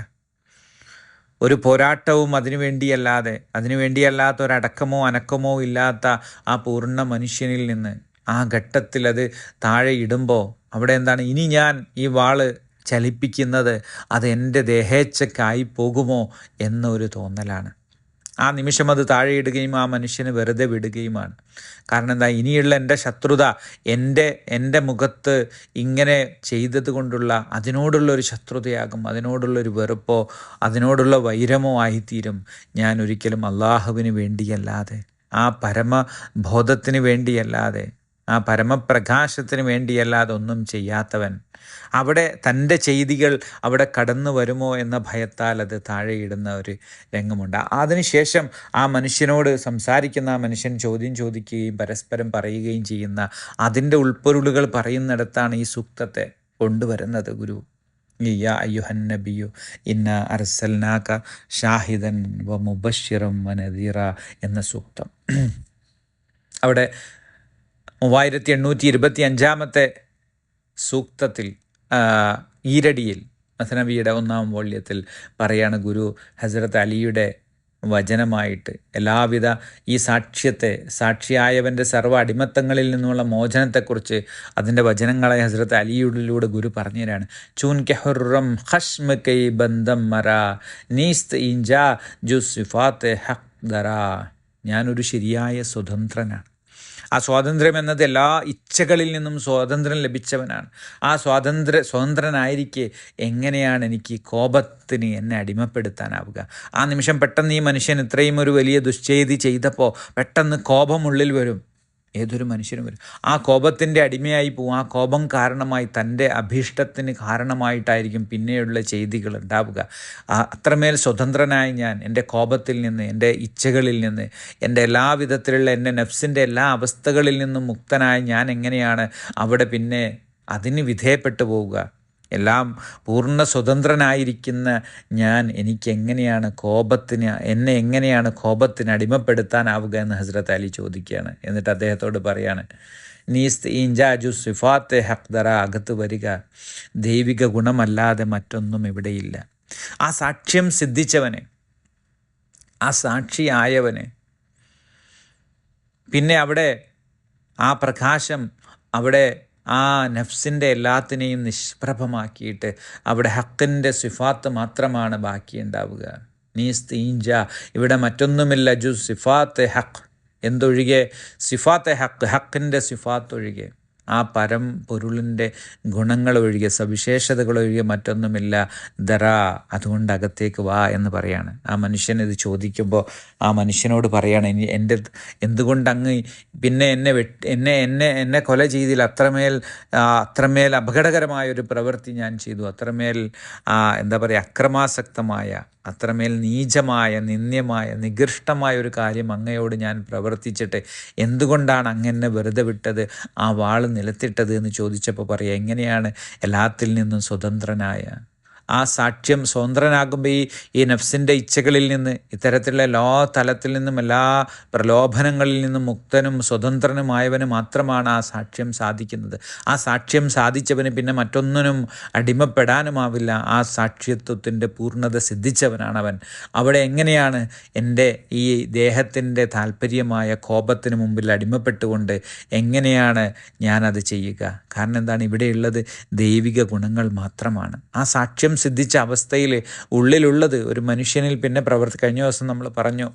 ഒരു പോരാട്ടവും അതിനുവേണ്ടിയല്ലാത്ത ഒരടക്കമോ അനക്കമോ ഇല്ലാത്ത ആ പൂർണ്ണ മനുഷ്യനിൽ നിന്ന് ആ ഘട്ടത്തിൽ അത് താഴെ ഇടുമ്പോൾ അവിടെ എന്താണ്, ഇനി ഞാൻ ഈ വാള് ചലിപ്പിക്കുന്നത് അത് എൻ്റെ ദേഹേച്ഛക്കായി പോകുമോ എന്നൊരു തോന്നലാണ്. ആ നിമിഷം അത് താഴെ ഇടുകയും ആ മനുഷ്യന് വെറുതെ വിടുകയുമാണ്. കാരണം എന്താ, ഇനിയുള്ള എൻ്റെ ശത്രുത എൻ്റെ മുഖത്ത് ഇങ്ങനെ ചെയ്തത് കൊണ്ടുള്ള അതിനോടുള്ളൊരു ശത്രുതയാകും, അതിനോടുള്ളൊരു വെറുപ്പോ അതിനോടുള്ള വൈരമോ ആയിത്തീരും. ഞാൻ ഒരിക്കലും അള്ളാഹുവിന് വേണ്ടിയല്ലാതെ, ആ പരമബോധത്തിന് വേണ്ടിയല്ലാതെ, ആ പരമപ്രകാശത്തിന് വേണ്ടിയല്ലാതെ ഒന്നും ചെയ്യാത്തവൻ, അവിടെ തൻ്റെ ചെയ്തികൾ അവിടെ കടന്നു വരുമോ എന്ന ഭയത്താൽ അത് താഴെയിടുന്ന ഒരു രംഗമുണ്ട്. അതിനുശേഷം ആ മനുഷ്യനോട് സംസാരിക്കുന്ന ആ മനുഷ്യൻ ചോദ്യം ചോദിക്കുകയും പരസ്പരം പറയുകയും ചെയ്യുന്ന അതിൻ്റെ ഉൾപ്പൊരുളുകൾ പറയുന്നിടത്താണ് ഈ സൂക്തത്തെ കൊണ്ടുവരുന്നത് ഗുരു. യാ അയ്യുഹൻ നബിയു ഇന്നാ അർസൽനാക ഷാഹിദൻ വ മുബശ്ശിറൻ വ നദീറ എന്ന സൂക്തം. അവിടെ 3825 സൂക്തത്തിൽ ഈരടിയിൽ മസ്നവിയുടെ 1-ാം വോള്യത്തിൽ പറയാണ് ഗുരു ഹസ്രത്ത് അലിയുടെ വചനമായിട്ട് എല്ലാവിധ ഈ സാക്ഷിയായവൻ്റെ സർവ്വ അടിമത്തങ്ങളിൽ നിന്നുള്ള മോചനത്തെക്കുറിച്ച് അതിൻ്റെ വചനങ്ങളെ ഹസ്രത്ത് അലിയിലൂടെ ഗുരു പറഞ്ഞു തരാണ്. ചൂൻ കെഹുറം ഖഷ്മ കൈ ബന്ധം മറാ നീസ്ത് ഇൻജാ ജു സിഫാത്ത് ഹഖ് ദറാ. ഞാനൊരു ശരിയായ സ്വതന്ത്രനാണ്. ആ സ്വാതന്ത്ര്യം എന്നത് എല്ലാ ഇച്ഛകളിൽ നിന്നും സ്വാതന്ത്ര്യം ലഭിച്ചവനാണ്. ആ സ്വതന്ത്രനായിരിക്കെ എങ്ങനെയാണ് എനിക്ക് കോപത്തിന് എന്നെ അടിമപ്പെടുത്താനാവുക? ആ നിമിഷം പെട്ടെന്ന് ഈ മനുഷ്യൻ ഇത്രയും ഒരു വലിയ ദുശ്ചെയ്തി ചെയ്തപ്പോൾ പെട്ടെന്ന് കോപമുള്ളിൽ വരും, ഏതൊരു മനുഷ്യനും വരും. ആ കോപത്തിൻ്റെ അടിമയായി പോവും. ആ കോപം കാരണമായി തൻ്റെ അഭീഷ്ടത്തിന് കാരണമായിട്ടായിരിക്കും പിന്നെയുള്ള ചെയ്തികൾ ഉണ്ടാവുക. അത്രമേൽ സ്വതന്ത്രനായി ഞാൻ എൻ്റെ കോപത്തിൽ നിന്ന്, എൻ്റെ ഇച്ഛകളിൽ നിന്ന്, എൻ്റെ എല്ലാവിധത്തിലുള്ള എൻ്റെ നഫ്സിൻ്റെ എല്ലാ അവസ്ഥകളിൽ നിന്നും മുക്തനായി ഞാൻ എങ്ങനെയാണ് അവിടെ പിന്നെ അതിന് വിധേയപ്പെട്ടു പോവുക? എല്ലാം പൂർണ്ണ സ്വതന്ത്രനായിരിക്കുന്ന എനിക്ക് എങ്ങനെയാണ് കോപത്തിന് അടിമപ്പെടുത്താനാവുക എന്ന് ഹസ്രത്ത് അലി ചോദിക്കുകയാണ്. എന്നിട്ട് അദ്ദേഹത്തോട് പറയാണ്, നീസ്ത് ഇൻജാജു സിഫാത്തെ ഹഖ്ദറ, അകത്ത് വരിക, ദൈവിക ഗുണമല്ലാതെ മറ്റൊന്നും ഇവിടെയില്ല. ആ സാക്ഷ്യം സിദ്ധിച്ചവനെ, ആ സാക്ഷിയായവനെ, പിന്നെ അവിടെ ആ പ്രകാശം അവിടെ ആ നഫ്സിൻ്റെ എല്ലാത്തിനെയും നിഷ്പ്രഭമാക്കിയിട്ട് അവിടെ ഹക്കിൻ്റെ സിഫാത്ത് മാത്രമാണ് ബാക്കിയുണ്ടാവുക. നീസ്ത് ഈഞ്ച, ഇവിടെ മറ്റൊന്നുമില്ല. ജു സിഫാത്ത് ഹക്ക്, എന്തൊഴികെ? സിഫാത്ത് ഹക്ക്, ഹക്കിൻ്റെ സിഫാത്ത് ഒഴികെ, ആ പരംപൊരുളിൻ്റെ ഗുണങ്ങളൊഴികെ, സവിശേഷതകളൊഴികെ മറ്റൊന്നുമില്ല. ദറാ, അതുകൊണ്ട് അകത്തേക്ക് വാ എന്ന് പറയാണ്. ആ മനുഷ്യൻ ഇത് ചോദിക്കുമ്പോൾ ആ മനുഷ്യനോട് പറയാണ്, എന്തുകൊണ്ട് അങ്ങ് പിന്നെ എന്നെ കൊല ചെയ്തില്ല? അത്രമേൽ അപകടകരമായൊരു പ്രവൃത്തി ഞാൻ ചെയ്തു. അത്രമേൽ അക്രമാസക്തമായ, അത്രമേൽ നീചമായ, നിന്ദ്യമായ, നികൃഷ്ടമായ ഒരു കാര്യം അങ്ങയോട് ഞാൻ പ്രവർത്തിച്ചിട്ട് എന്തുകൊണ്ടാണ് അങ്ങെന്നെ വെറുതെ വിട്ടത്, ആ വാള് നിലത്തിട്ടത് എന്ന് ചോദിച്ചപ്പോൾ പറയാം, എങ്ങനെയാണ് എല്ലാത്തിൽ നിന്നും സ്വതന്ത്രനായ ആ സാക്ഷ്യം സ്വതന്ത്രനാകുമ്പോൾ ഈ നഫ്സിൻ്റെ ഇച്ഛകളിൽ നിന്ന്, ഇത്തരത്തിലുള്ള എല്ലാ തലത്തിൽ നിന്നും, എല്ലാ പ്രലോഭനങ്ങളിൽ നിന്നും മുക്തനും സ്വതന്ത്രനുമായവന് മാത്രമാണ് ആ സാക്ഷ്യം സാധിക്കുന്നത്. ആ സാക്ഷ്യം സാധിച്ചവന് പിന്നെ മറ്റൊന്നിനും അടിമപ്പെടാനുമാവില്ല. ആ സാക്ഷ്യത്വത്തിൻ്റെ പൂർണ്ണത സിദ്ധിച്ചവനാണവൻ. അവിടെ എങ്ങനെയാണ് എൻ്റെ ഈ ദേഹത്തിൻ്റെ താല്പര്യമായ കോപത്തിന് മുമ്പിൽ അടിമപ്പെട്ടുകൊണ്ട് എങ്ങനെയാണ് ഞാനത് ചെയ്യുക? കാരണം എന്താണ്, ഇവിടെയുള്ളത് ദൈവിക ഗുണങ്ങൾ മാത്രമാണ്. ആ സാക്ഷ്യം സിദ്ധിച്ച അവസ്ഥയിൽ ഉള്ളിലുള്ളത് ഒരു മനുഷ്യനിൽ പിന്നെ കഴിഞ്ഞ ദിവസം നമ്മൾ പറഞ്ഞു,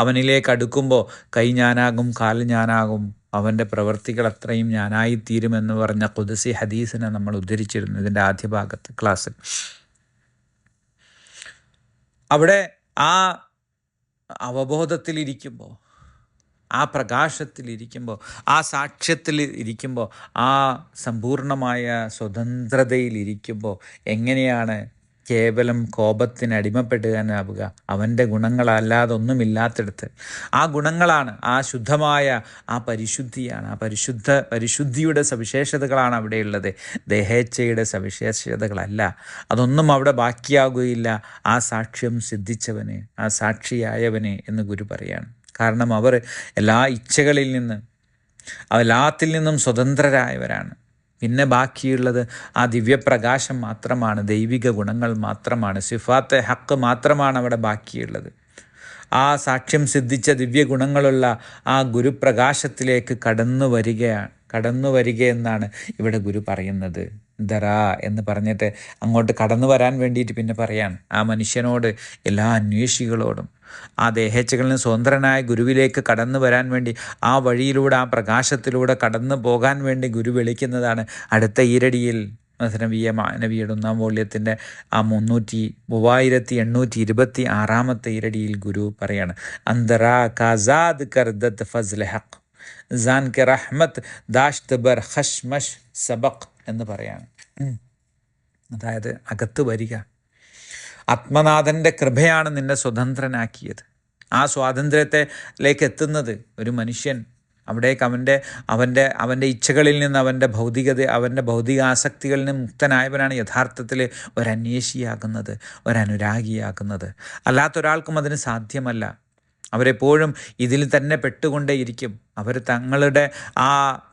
അവനിലേക്ക് അടുക്കുമ്പോൾ കൈ ഞാനാകും, കാല് ഞാനാകും, അവൻ്റെ പ്രവൃത്തികൾ അത്രയും ഞാനായിത്തീരുമെന്ന് പറഞ്ഞ ഖുദ്സി ഹദീസിനെ നമ്മൾ ഉദ്ധരിച്ചിരുന്നു ഇതിൻ്റെ ആദ്യ ഭാഗത്ത് ക്ലാസ്സിൽ. അവിടെ ആ അവബോധത്തിലിരിക്കുമ്പോൾ, ആ പ്രകാശത്തിലിരിക്കുമ്പോൾ, ആ സാക്ഷ്യത്തിൽ ഇരിക്കുമ്പോൾ, ആ സമ്പൂർണമായ സ്വതന്ത്രതയിലിരിക്കുമ്പോൾ എങ്ങനെയാണ് കേവലം കോപത്തിന് അടിമപ്പെടുവാനാവുക? അവൻ്റെ ഗുണങ്ങളല്ലാതെ ഒന്നുമില്ലാത്തിടത്ത് ആ ഗുണങ്ങളാണ്, ആ ശുദ്ധമായ ആ പരിശുദ്ധിയാണ്, ആ പരിശുദ്ധിയുടെ സവിശേഷതകളാണ് അവിടെയുള്ളത്. ദേഹേച്ഛയുടെ സവിശേഷതകളല്ല. അതൊന്നും അവിടെ ബാക്കിയാകുകയില്ല ആ സാക്ഷ്യം സിദ്ധിച്ചവന്, ആ സാക്ഷിയായവന് എന്ന് ഗുരു പറയാണ്. കാരണം അവർ എല്ലാ ഇച്ഛകളിൽ നിന്ന്, എല്ലാത്തിൽ നിന്നും സ്വതന്ത്രരായവരാണ്. പിന്നെ ബാക്കിയുള്ളത് ആ ദിവ്യപ്രകാശം മാത്രമാണ്, ദൈവിക ഗുണങ്ങൾ മാത്രമാണ്, സിഫാത്തെ ഹക്ക് മാത്രമാണ് അവിടെ ബാക്കിയുള്ളത്. ആ സാക്ഷ്യം സിദ്ധിച്ച ദിവ്യ ഗുണങ്ങളുള്ള ആ ഗുരുപ്രകാശത്തിലേക്ക് കടന്നു വരികയെന്നാണ് ഇവിടെ ഗുരു പറയുന്നത്. ദറാ എന്ന് പറഞ്ഞിട്ട് അങ്ങോട്ട് കടന്നു വരാൻ വേണ്ടിയിട്ട് പിന്നെ പറയാണ് ആ മനുഷ്യനോട്, എല്ലാ അന്വേഷികളോടും. ആ ദേഹേച്ഛകളിൽ നിന്ന് സ്വതന്ത്രനായ ഗുരുവിലേക്ക് കടന്നു വരാൻ വേണ്ടി, ആ വഴിയിലൂടെ, ആ പ്രകാശത്തിലൂടെ കടന്നു പോകാൻ വേണ്ടി ഗുരു വിളിക്കുന്നതാണ് അടുത്ത ഈരടിയിൽ നബിയുടെ 1-ാം വോള്യത്തിൻ്റെ ആ 3826 ഈരടിയിൽ ഗുരു പറയാണ്, അന്തറാ കാസാദ് കർദത്ത് ഫസ്ല ഹഖ് ജാൻ കെ റഹ്മത്ത് ദാഷ്ത് ബർ ഖശ്മഷ് സബഖ് എന്ന് പറയാണ്. അതായത് അകത്ത് വരിക, ആത്മനാഥൻ്റെ കൃപയാണ് നിന്നെ സ്വതന്ത്രനാക്കിയത്. ആ സ്വാതന്ത്ര്യത്തിലേക്ക് എത്തുന്നത് ഒരു മനുഷ്യൻ അവിടേക്ക് അവൻ്റെ ഇച്ഛകളിൽ നിന്ന്, അവൻ്റെ ഭൗതികാസക്തികളിൽ നിന്ന് മുക്തനായവനാണ് യഥാർത്ഥത്തിൽ ഒരന്വേഷിയാകുന്നത്, ഒരനുരാഗിയാകുന്നത്. അല്ലാത്തൊരാൾക്കും അതിന് സാധ്യമല്ല. അവരെപ്പോഴും ഇതിൽ തന്നെ പെട്ടുകൊണ്ടേയിരിക്കും. അവർ തങ്ങളുടെ ആ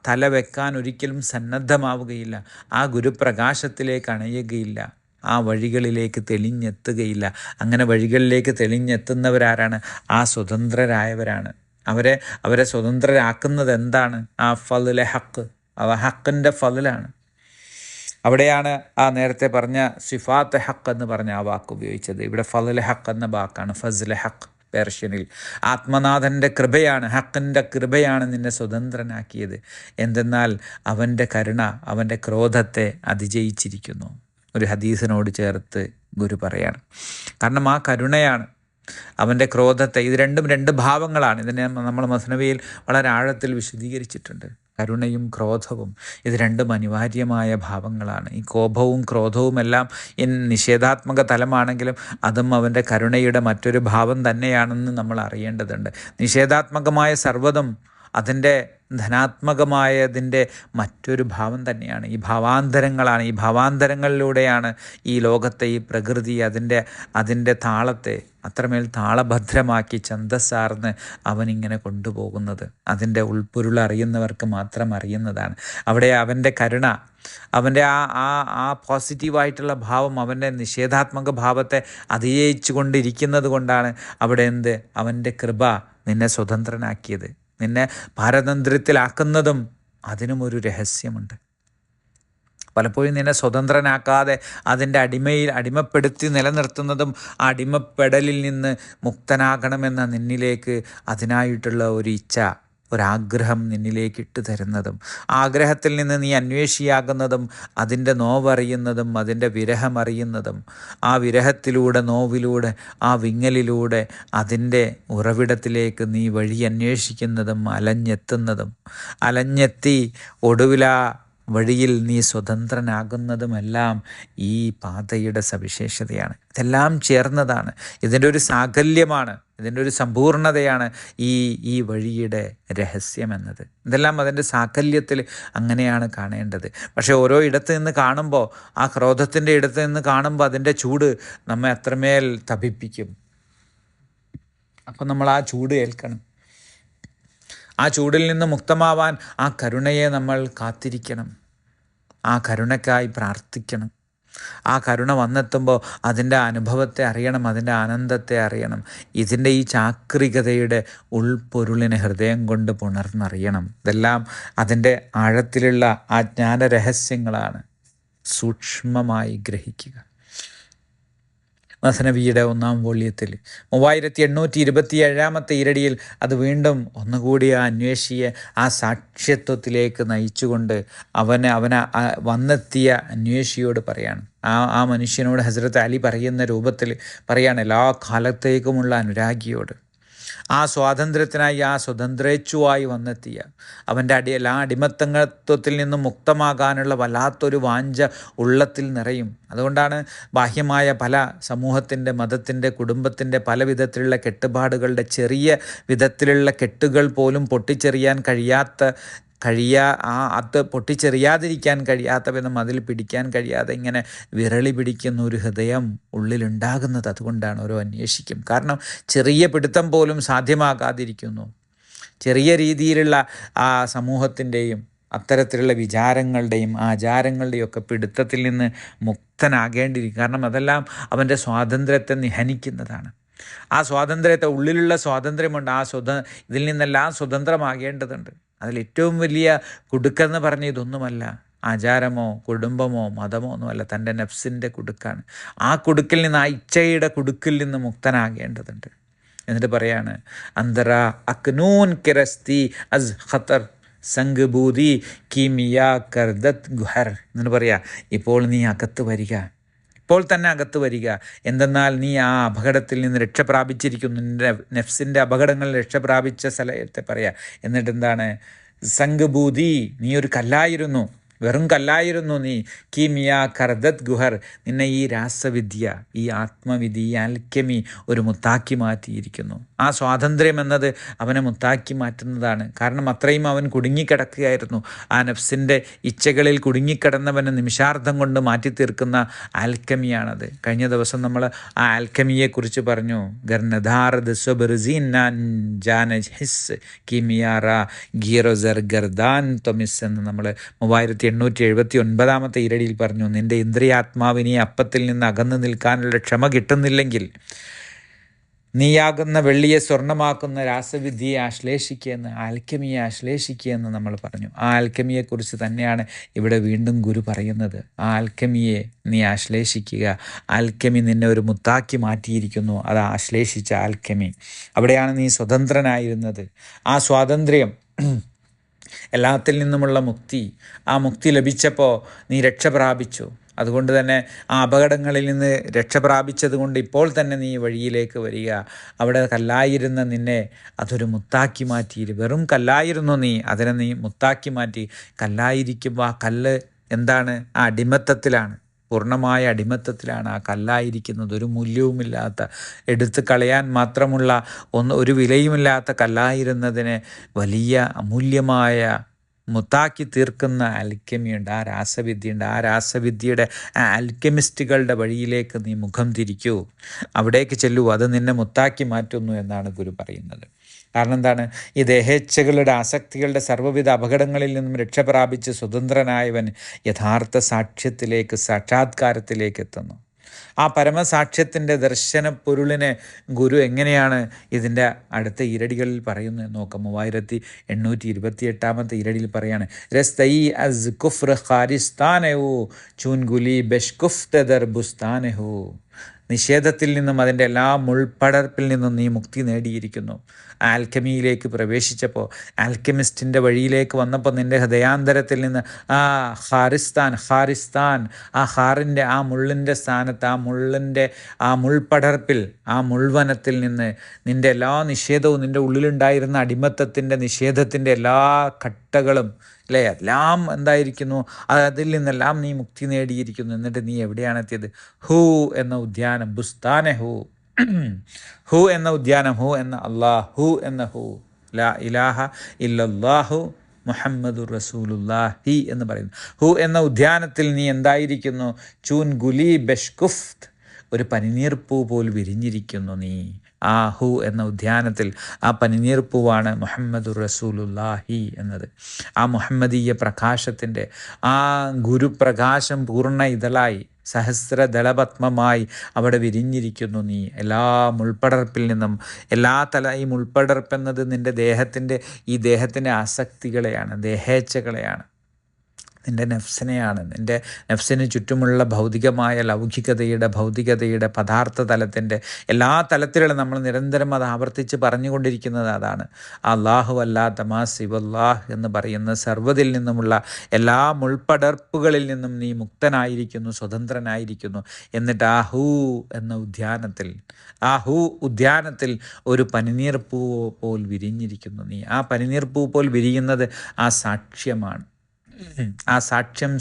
തല വെക്കാൻ ഒരിക്കലും സന്നദ്ധമാവുകയില്ല, ആ ഗുരുപ്രകാശത്തിലേക്ക് അണയുകയില്ല, ആ വഴികളിലേക്ക് തെളിഞ്ഞെത്തുകയില്ല. അങ്ങനെ വഴികളിലേക്ക് തെളിഞ്ഞെത്തുന്നവരാരാണ്? ആ സ്വതന്ത്രരായവരാണ്. അവരെ സ്വതന്ത്രരാക്കുന്നത് എന്താണ്? ആ ഫളിലെ ഹക്ക്, ഹക്കിൻ്റെ ഫളിലാണ്. അവിടെയാണ് ആ നേരത്തെ പറഞ്ഞ സിഫാത്ത് ഹക്ക് എന്ന് പറഞ്ഞ ആ വാക്ക് ഉപയോഗിച്ചത്. ഇവിടെ ഫളിലെ ഹക്ക് എന്ന വാക്കാണ്, ഫസ്ലെ ഹക്ക് പേർഷ്യനിൽ. ആത്മനാഥൻ്റെ കൃപയാണ്, ഹക്കിൻ്റെ കൃപയാണ് നിന്നെ സ്വതന്ത്രനാക്കിയത്. എന്തെന്നാൽ അവൻ്റെ കരുണ അവൻ്റെ ക്രോധത്തെ അതിജയിച്ചിരിക്കുന്നു. ഒരു ഹദീസിനോട് ചേർത്ത് ഗുരു പറയാണ്. കാരണം ആ കരുണയാണ് അവൻ്റെ ക്രോധത്തെ, ഇത് രണ്ടും രണ്ട് ഭാവങ്ങളാണ്. ഇതിനെ നമ്മൾ മസ്നവിയിൽ വളരെ ആഴത്തിൽ വിശദീകരിച്ചിട്ടുണ്ട്. കരുണയും ക്രോധവും ഇത് രണ്ടും അനിവാര്യമായ ഭാവങ്ങളാണ്. ഈ കോപവും ക്രോധവും എല്ലാം നിഷേധാത്മക തലമാണെങ്കിലും അതും അവൻ്റെ കരുണയുടെ മറ്റൊരു ഭാവം തന്നെയാണെന്ന് നമ്മൾ അറിയേണ്ടതുണ്ട്. നിഷേധാത്മകമായ സർവ്വതും അതിൻ്റെ ധനാത്മകമായതിൻ്റെ മറ്റൊരു ഭാവം തന്നെയാണ്. ഈ ഭാവാന്തരങ്ങളാണ്, ഈ ഭാവാന്തരങ്ങളിലൂടെയാണ് ഈ ലോകത്തെ, ഈ പ്രകൃതി അതിൻ്റെ താളത്തെ അത്രമേൽ താളഭദ്രമാക്കി ഛന്ദസ്സാർന്ന് അവനിങ്ങനെ കൊണ്ടുപോകുന്നത്. അതിൻ്റെ ഉൾപ്പൊരുൾ അറിയുന്നവർക്ക് മാത്രം അറിയുന്നതാണ്. അവിടെ അവൻ്റെ കരുണ, അവൻ്റെ ആ പോസിറ്റീവായിട്ടുള്ള ഭാവം അവൻ്റെ നിഷേധാത്മക ഭാവത്തെ അതിജയിച്ചു കൊണ്ടിരിക്കുന്നത് കൊണ്ടാണ് അവിടെ അവൻ്റെ കൃപ നിന്നെ സ്വതന്ത്രനാക്കിയത്. നിന്നെ പാരതന്ത്ര്യത്തിലാക്കുന്നതും അതിനും ഒരു രഹസ്യമുണ്ട്. പലപ്പോഴും നിന്നെ സ്വതന്ത്രനാക്കാതെ അതിൻ്റെ അടിമപ്പെടുത്തി നിലനിർത്തുന്നതും ആ അടിമപ്പെടലിൽ നിന്ന് മുക്തനാകണമെന്ന നിന്നിലേക്ക് അതിനായിട്ടുള്ള ഒരു ഇച്ഛ, ഒരാഗ്രഹം നിന്നിലേക്ക് ഇട്ട് തരുന്നതും, ആഗ്രഹത്തിൽ നിന്ന് നീ അന്വേഷിയാകുന്നതും, അതിൻ്റെ നോവറിയുന്നതും, അതിൻ്റെ വിരഹമറിയുന്നതും, ആ വിരഹത്തിലൂടെ, നോവിലൂടെ, ആ വിങ്ങലിലൂടെ അതിൻ്റെ ഉറവിടത്തിലേക്ക് നീ വഴി അന്വേഷിക്കുന്നതും, അലഞ്ഞെത്തി ഒടുവിലാ വഴിയിൽ നീ സ്വതന്ത്രനാകുന്നതുമെല്ലാം ഈ പാതയുടെ സവിശേഷതയാണ്. ഇതെല്ലാം ചേർന്നതാണ്. ഇതിൻ്റെ ഒരു സാകല്യമാണ്, ഇതിൻ്റെ ഒരു സമ്പൂർണതയാണ് ഈ വഴിയുടെ രഹസ്യമെന്നത്. ഇതെല്ലാം അതിൻ്റെ സാകല്യത്തിൽ അങ്ങനെയാണ് കാണേണ്ടത്. പക്ഷേ ഓരോ ഇടത്ത് നിന്ന് കാണുമ്പോൾ, ആ ക്രോധത്തിൻ്റെ ഇടത്ത് നിന്ന് കാണുമ്പോൾ അതിൻ്റെ ചൂട് നമ്മെ അത്രമേൽ തപിപ്പിക്കും. അപ്പം നമ്മൾ ആ ചൂട് ഏൽക്കണം. ആ ചൂടിൽ നിന്ന് മുക്തമാവാൻ ആ കരുണയെ നമ്മൾ കാത്തിരിക്കണം, ആ കരുണയ്ക്കായി പ്രാർത്ഥിക്കണം. ആ കരുണ വന്നെത്തുമ്പോൾ അതിൻ്റെ അനുഭവത്തെ അറിയണം, അതിൻ്റെ ആനന്ദത്തെ അറിയണം. ഇതിൻ്റെ ഈ ചാക്രികതയുടെ ഉൾപ്പൊരുളിനെ ഹൃദയം കൊണ്ട് പുണർന്നറിയണം. ഇതെല്ലാം അതിൻ്റെ ആഴത്തിലുള്ള ആ ജ്ഞാന രഹസ്യങ്ങളാണ്. സൂക്ഷ്മമായി ഗ്രഹിക്കുക. മസ്നവിയുടെ 1-ാം വോള്യത്തിൽ 3827 ഇരടിയിൽ അത് വീണ്ടും ഒന്നുകൂടി ആ അന്വേഷിയെ ആ സാക്ഷ്യത്വത്തിലേക്ക് നയിച്ചുകൊണ്ട് അവനെ വന്നെത്തിയ അന്വേഷിയോട് പറയാണ്, ആ മനുഷ്യനോട് ഹസ്രത്ത് അലി പറയുന്ന രൂപത്തിൽ പറയാണ്, എല്ലാ കാലത്തേക്കുമുള്ള അനുരാഗിയോട്, ആ സ്വാതന്ത്ര്യത്തിനായി, ആ സ്വതന്ത്രേച്ഛുവായി വന്നെത്തിയ അവൻ്റെ എല്ലാ അടിമത്തത്വത്തിൽ നിന്നും മുക്തമാകാനുള്ള വല്ലാത്തൊരു വാഞ്ച ഉള്ളത്തിൽ നിറയും. അതുകൊണ്ടാണ് ബാഹ്യമായ പല സമൂഹത്തിൻ്റെ, മതത്തിൻ്റെ, കുടുംബത്തിൻ്റെ പല വിധത്തിലുള്ള കെട്ടുപാടുകളുടെ ചെറിയ വിധത്തിലുള്ള കെട്ടുകൾ പോലും പൊട്ടിച്ചെറിയാൻ അത് പൊട്ടിച്ചെറിയാതിരിക്കാൻ കഴിയാത്ത വിധം അതിൽ പിടിക്കാൻ കഴിയാതെ ഇങ്ങനെ വിരളി പിടിക്കുന്ന ഒരു ഹൃദയം ഉള്ളിലുണ്ടാകുന്നത് അതുകൊണ്ടാണ്. ഓരോ അന്വേഷിക്കും. കാരണം ചെറിയ പിടുത്തം പോലും സാധ്യമാകാതിരിക്കുന്നു. ചെറിയ രീതിയിലുള്ള ആ സമൂഹത്തിൻ്റെയും അത്തരത്തിലുള്ള വിചാരങ്ങളുടെയും ആചാരങ്ങളുടെയും ഒക്കെ പിടുത്തത്തിൽ നിന്ന് മുക്തനാകേണ്ടിയിരിക്കും. കാരണം അതെല്ലാം അവൻ്റെ സ്വാതന്ത്ര്യത്തെ നിഹനിക്കുന്നതാണ്. ആ സ്വാതന്ത്ര്യത്തെ, ഉള്ളിലുള്ള സ്വാതന്ത്ര്യമുണ്ട്, ഇതിൽ നിന്നെല്ലാം സ്വതന്ത്രമാകേണ്ടതുണ്ട്. അതിലേറ്റവും വലിയ കുടുക്കെന്ന് പറഞ്ഞ ഇതൊന്നുമല്ല, ആചാരമോ കുടുംബമോ മതമോ ഒന്നുമല്ല, തൻ്റെ നഫ്സിൻ്റെ കുടുക്കാണ്. ആ കുടുക്കിൽ നിന്ന്, ആ ഇച്ഛയുടെ കുടുക്കിൽ നിന്ന് മുക്തനാകേണ്ടതുണ്ട്. എന്നിട്ട് പറയാണ്, അന്തറ അക്നൂൻ കിറസ്തി അസ് ഖത്തർ സംഗ് ബൂതി കീമിയ കർദത്ത് ഗുഹർ. എന്നിട്ട് പറയാ, ഇപ്പോൾ നീ അകത്ത് വരിക, ഇപ്പോൾ തന്നെ അകത്ത് വരിക. എന്തെന്നാൽ നീ ആ അപകടത്തിൽ നിന്ന് രക്ഷ പ്രാപിച്ചിരിക്കുന്നു. നിൻ്റെ നെഫ്സിൻ്റെ അപകടങ്ങളിൽ രക്ഷ പ്രാപിച്ച സ്ഥലത്തെ പറയാം. എന്നിട്ട് എന്താണ്? സംഗബൂതി, നീ ഒരു കല്ലായിരുന്നു, വെറും കല്ലായിരുന്നു നീ. കീമിയ കർദത്ത് ഗുഹർ, നിന്നെ ഈ രാസവിദ്യ, ഈ ആത്മവിധി, ഈ ആൽക്കെമി ഒരു മുത്താക്കി മാറ്റിയിരിക്കുന്നു. ആ സ്വാതന്ത്ര്യം എന്നത് അവനെ മുത്താക്കി മാറ്റുന്നതാണ്. കാരണം അത്രയും അവൻ കുടുങ്ങിക്കിടക്കുകയായിരുന്നു. ആ നഫ്സിൻ്റെ ഇച്ഛകളിൽ കുടുങ്ങിക്കിടന്നവനെ നിമിഷാർദ്ധം കൊണ്ട് മാറ്റി തീർക്കുന്ന ആൽക്കമിയാണത്. കഴിഞ്ഞ ദിവസം നമ്മൾ ആ ആൽക്കമിയെക്കുറിച്ച് പറഞ്ഞു. ഗർനദാർദ് സ്വബർസീൻ ജാനഹിസ് കീമിയാറ ഗീറോസർ ഗർദാൻ തൊമിസ് എന്ന് നമ്മൾ 3879 ഇരടിയിൽ പറഞ്ഞു. നിൻ്റെ ഇന്ദ്രിയാത്മാവിനെ അപ്പത്തിൽ നിന്ന് അകന്നു നിൽക്കാനുള്ള ക്ഷമ കിട്ടുന്നില്ലെങ്കിൽ നീയാകുന്ന വെള്ളിയെ സ്വർണ്ണമാക്കുന്ന രാസവിദ്യയെ ആശ്ലേഷിക്കുകയെന്ന്, ആൽക്കമിയെ ആശ്ലേഷിക്കുകയെന്ന് നമ്മൾ പറഞ്ഞു. ആ ആൽക്കമിയെക്കുറിച്ച് തന്നെയാണ് ഇവിടെ വീണ്ടും ഗുരു പറയുന്നത്. ആ ആൽക്കമിയെ നീ ആശ്ലേഷിക്കുക. ആൽക്കമി നിന്നെ ഒരു മുത്താക്കി മാറ്റിയിരിക്കുന്നു. അത് ആശ്ലേഷിച്ച ആൽക്കമി. അവിടെയാണ് നീ സ്വതന്ത്രനായിരുന്നത്. ആ സ്വാതന്ത്ര്യം, എല്ലാത്തിൽ നിന്നുമുള്ള മുക്തി, ആ മുക്തി ലഭിച്ചപ്പോൾ നീ രക്ഷ പ്രാപിച്ചു. അതുകൊണ്ട് തന്നെ ആ അപകടങ്ങളിൽ നിന്ന് രക്ഷ പ്രാപിച്ചത് കൊണ്ട് ഇപ്പോൾ തന്നെ നീ വഴിയിലേക്ക് വരിക. അവിടെ കല്ലായിരുന്ന നിന്നെ അതൊരു മുത്താക്കി മാറ്റി. വെറും കല്ലായിരുന്നു നീ, അതിനെ നീ മുത്താക്കി മാറ്റി. കല്ലായിരിക്കുമ്പോൾ ആ കല്ല് എന്താണ്? ആ അടിമത്തത്തിലാണ്, പൂർണ്ണമായ അടിമത്തത്തിലാണ് ആ കല്ലായിരിക്കുന്നത്. ഒരു മൂല്യവുമില്ലാത്ത, എടുത്ത് കളയാൻ മാത്രമുള്ള ഒരു വിലയുമില്ലാത്ത കല്ലായിരുന്നതിനെ വലിയ അമൂല്യമായ മുത്താക്കി തീർക്കുന്ന ആൽക്കെമിയുണ്ട്, ആ രാസവിദ്യയുണ്ട്. ആ രാസവിദ്യയുടെ ആൽക്കെമിസ്റ്റുകളുടെ വഴിയിലേക്ക് നീ മുഖം തിരിക്കൂ, അവിടേക്ക് ചെല്ലൂ. അത് നിന്നെ മുത്താക്കി മാറ്റുന്നു എന്നാണ് ഗുരു പറയുന്നത്. കാരണം എന്താണ്? ഈ ദേഹേച്ഛകളുടെ, ആസക്തികളുടെ സർവ്വവിധ അപകടങ്ങളിൽ നിന്നും രക്ഷ പ്രാപിച്ച് സ്വതന്ത്രനായവൻ യഥാർത്ഥ സാക്ഷ്യത്തിലേക്ക്, സാക്ഷാത്കാരത്തിലേക്ക് എത്തുന്നു. ആ പരമസാക്ഷ്യത്തിൻ്റെ ദർശന പൊരുളിനെ ഗുരു എങ്ങനെയാണ് ഇതിൻ്റെ അടുത്ത ഇരടികളിൽ പറയുന്നത് എന്ന് നോക്കാം. 3828 ഇരടിയിൽ പറയാണ്, രസ്തൈ അസ് കുഫ്ർ ഖാരിസ്ഥാനഹു ചൂൻഗുലി ബെഷ്കുഫ്തദർ ബുസ്താനഹു. നിഷേധത്തിൽ നിന്നും അതിൻ്റെ എല്ലാ മുൾപ്പടർപ്പിൽ നിന്നും നീ മുക്തി നേടിയിരിക്കുന്നു. ആൽക്കമിയിലേക്ക് പ്രവേശിച്ചപ്പോൾ, ആൽക്കമിസ്റ്റിൻ്റെ വഴിയിലേക്ക് വന്നപ്പോൾ നിൻ്റെ ഹൃദയാന്തരത്തിൽ നിന്ന് ആ ഖാരിസ്ഥാൻ, ആ ഹാറിൻ്റെ, ആ മുള്ളിൻ്റെ സ്ഥാനത്ത്, ആ മുൾപ്പടർപ്പിൽ, ആ മുൾവനത്തിൽ നിന്ന് നിൻ്റെ എല്ലാ നിഷേധവും, നിൻ്റെ ഉള്ളിലുണ്ടായിരുന്ന അടിമത്തത്തിൻ്റെ, നിഷേധത്തിൻ്റെ എല്ലാ ഘട്ടങ്ങളും, അല്ലേ, എല്ലാം എന്തായിരിക്കുന്നു? അതിൽ നിന്നെല്ലാം നീ മുക്തി നേടിയിരിക്കുന്നു. എന്നിട്ട് നീ എവിടെയാണ് എത്തിയത്? ഹു എന്ന ഉദ്യാനം, ബുസ്താനെ ഹു എന്ന ഉദ്യാനം, ഹു എന്ന അള്ളാഹ്, ഹു എന്ന ഹു, ലാ ഇലാഹ ഇല്ലല്ലാഹു മുഹമ്മദുർ റസൂലുള്ളാഹി എന്ന് പറയുന്നു. ഹു എന്ന ഉദ്യാനത്തിൽ നീ എന്തായിരിക്കുന്നു? ചൂൻ ഗുലി ബെഷ്കുഫ്ത്, ഒരു പനിനീർപ്പൂ പോൽ വിരിഞ്ഞിരിക്കുന്നു നീ. ആ ഹു എന്ന ഉദ്യാനത്തിൽ ആ പനിനീർപ്പൂവാണ് മുഹമ്മദുർ റസൂലുള്ളാഹി എന്നത്. ആ മുഹമ്മദീയ പ്രകാശത്തിൻ്റെ ആ ഗുരുപ്രകാശം പൂർണ്ണ ഇതളായി, സഹസ്രദളപത്മമായി അവിടെ വിരിഞ്ഞിരിക്കുന്നു നീ. എല്ലാ മുൾപ്പടർപ്പിൽ നിന്നും, ഈ മുൾപ്പടർപ്പെന്നത് നിൻ്റെ ദേഹത്തിൻ്റെ, ഈ ദേഹത്തിൻ്റെ ആസക്തികളെയാണ്, ദേഹേച്ഛകളെയാണ്. നിൻ്റെ നഫ്സിനെയാണ്. നിൻ്റെ നഫ്സിന് ചുറ്റുമുള്ള ഭൗതികതയുടെ പദാർത്ഥ തലത്തിൻ്റെ എല്ലാ തലത്തിലും നമ്മൾ നിരന്തരം അത് ആവർത്തിച്ച് പറഞ്ഞുകൊണ്ടിരിക്കുന്നത് അതാണ്. അല്ലാഹു അല്ലാത്ത മാ സിവല്ലാഹ് എന്ന് പറയുന്ന സർവ്വതിൽ നിന്നുമുള്ള എല്ലാ മുൾപടർപ്പുകളിൽ നിന്നും നീ മുക്തനായിരിക്കുന്നു, സ്വതന്ത്രനായിരിക്കുന്നു. എന്നിട്ട് ആ ഹൂ എന്ന ഉദ്യാനത്തിൽ ഒരു പനിനീർ പൂ പോൽ വിരിഞ്ഞിരിക്കുന്നു നീ. ആ പനിനീർ പൂ പോൽ വിരിയുന്നത് ആ സാക്ഷ്യമാണ്. ആ സാക്ഷ്യം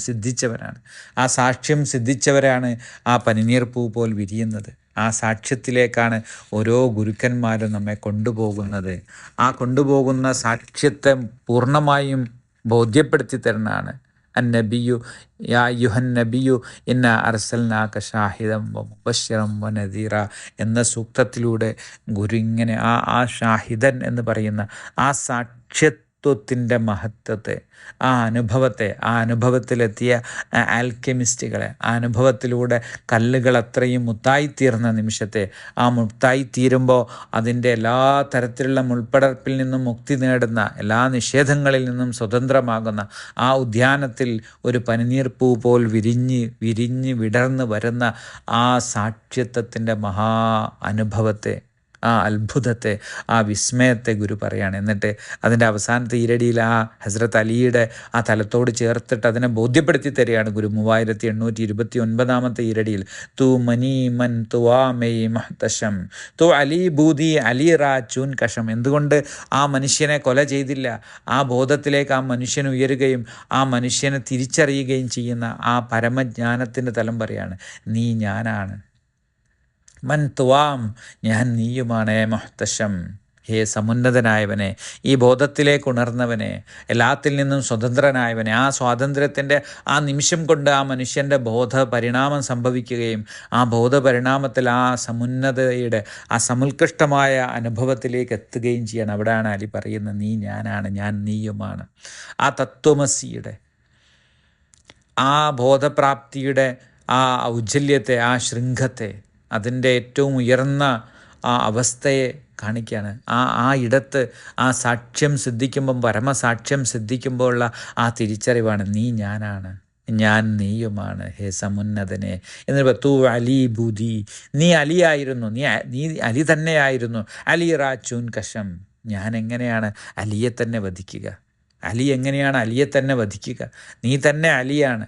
സിദ്ധിച്ചവരാണ് ആ പനിനീർ പൂ പോൽ വിരിയുന്നത്. ആ സാക്ഷ്യത്തിലേക്കാണ് ഓരോ ഗുരുക്കന്മാരും നമ്മെ കൊണ്ടുപോകുന്നത്. ആ കൊണ്ടുപോകുന്ന സാക്ഷ്യത്തെ പൂർണ്ണമായും ബോധ്യപ്പെടുത്തി തരുന്നതാണ് അന്നബിയു യാ യുഹൻ നബിയു ഇന്ന അർസൽനാക ഷാഹിദം വ മുബശ്ശിറം വ നദീറ എന്ന സൂക്തത്തിലൂടെ ഗുരു ഇങ്ങനെ ആ ഷാഹിദൻ എന്ന് പറയുന്ന ആ സാക്ഷ്യത്വത്തിൻ്റെ മഹത്വത്തെ, ആ അനുഭവത്തിലെത്തിയ ആൽക്കെമിസ്റ്റുകളെ, ആ അനുഭവത്തിലൂടെ കല്ലുകൾ അത്രയും മുത്തായിത്തീർന്ന നിമിഷത്തെ, ആ മുത്തായിത്തീരുമ്പോൾ അതിൻ്റെ എല്ലാ തരത്തിലുള്ള മുൾപ്പടർപ്പിൽ നിന്നും മുക്തി നേടുന്ന, എല്ലാ നിഷേധങ്ങളിൽ നിന്നും സ്വതന്ത്രമാകുന്ന ആ ഉദ്യാനത്തിൽ ഒരു പനിനീർ പൂ പോൽ വിരിഞ്ഞ് വിടർന്ന് വരുന്ന ആ സാക്ഷ്യത്വത്തിൻ്റെ മഹാ അനുഭവത്തെ, ആ അത്ഭുതത്തെ, ആ വിസ്മയത്തെ ഗുരു പറയാണ്. എന്നിട്ട് അതിൻ്റെ അവസാനത്തെ ഈരടിയിൽ ആ ഹസ്രത്ത് അലിയുടെ ആ തലത്തോട് ചേർത്തിട്ട് അതിനെ ബോധ്യപ്പെടുത്തി തരികയാണ് ഗുരു. 3829 ഈരടിയിൽ തു മനി മൻ തുവാ മെയ് മഹ്തശം തു അലി ബൂദി അലി റാ ചൂൻ കഷം. എന്തുകൊണ്ട് ആ മനുഷ്യനെ കൊല ചെയ്തില്ല? ആ ബോധത്തിലേക്ക് ആ മനുഷ്യൻ ഉയരുകയും ആ മനുഷ്യനെ തിരിച്ചറിയുകയും ചെയ്യുന്ന ആ പരമജ്ഞാനത്തിൻ്റെ തലം പറയാണ്, നീ ഞാനാണ്. മൻ തുവാം, ഞാൻ നീയുമാണ്. മഹ്തശം, ഹേ സമുന്നതനായവനെ, ഈ ബോധത്തിലേക്ക് ഉണർന്നവനെ, എല്ലാത്തിൽ നിന്നും സ്വതന്ത്രനായവനെ. ആ സ്വാതന്ത്ര്യത്തിൻ്റെ ആ നിമിഷം കൊണ്ട് ആ മനുഷ്യൻ്റെ ബോധപരിണാമം സംഭവിക്കുകയും ആ ബോധപരിണാമത്തിൽ ആ സമുന്നതയുടെ ആ സമുത്കൃഷ്ടമായ അനുഭവത്തിലേക്ക് എത്തുകയും ചെയ്യണം. അവിടെയാണ് അലി പറയുന്നത്, നീ ഞാനാണ്, ഞാൻ നീയുമാണ്. ആ തത്വമസിയുടെ ആ ബോധപ്രാപ്തിയുടെ ആ ഔജ്ജല്യത്തെ, ആ ശൃംഖത്തെ, അതിൻ്റെ ഏറ്റവും ഉയർന്ന ആ അവസ്ഥയെ കാണിക്കുകയാണ്. ആ ഇടത്ത് ആ സാക്ഷ്യം സിദ്ധിക്കുമ്പം, പരമസാക്ഷ്യം സിദ്ധിക്കുമ്പോഴുള്ള ആ തിരിച്ചറിവാണ്, നീ ഞാനാണ്, ഞാൻ നീയുമാണ്, ഹേ സമുന്നതനെ. എന്നിട്ട് തൂ അലി ബുദി, നീ അലിയായിരുന്നു, നീ അലി തന്നെയായിരുന്നു. അലി റാച്ചൂൻ കഷം, ഞാൻ എങ്ങനെയാണ് അലിയെ തന്നെ വധിക്കുക? അലി എങ്ങനെയാണ് അലിയെ തന്നെ വധിക്കുക? നീ തന്നെ അലിയാണ്.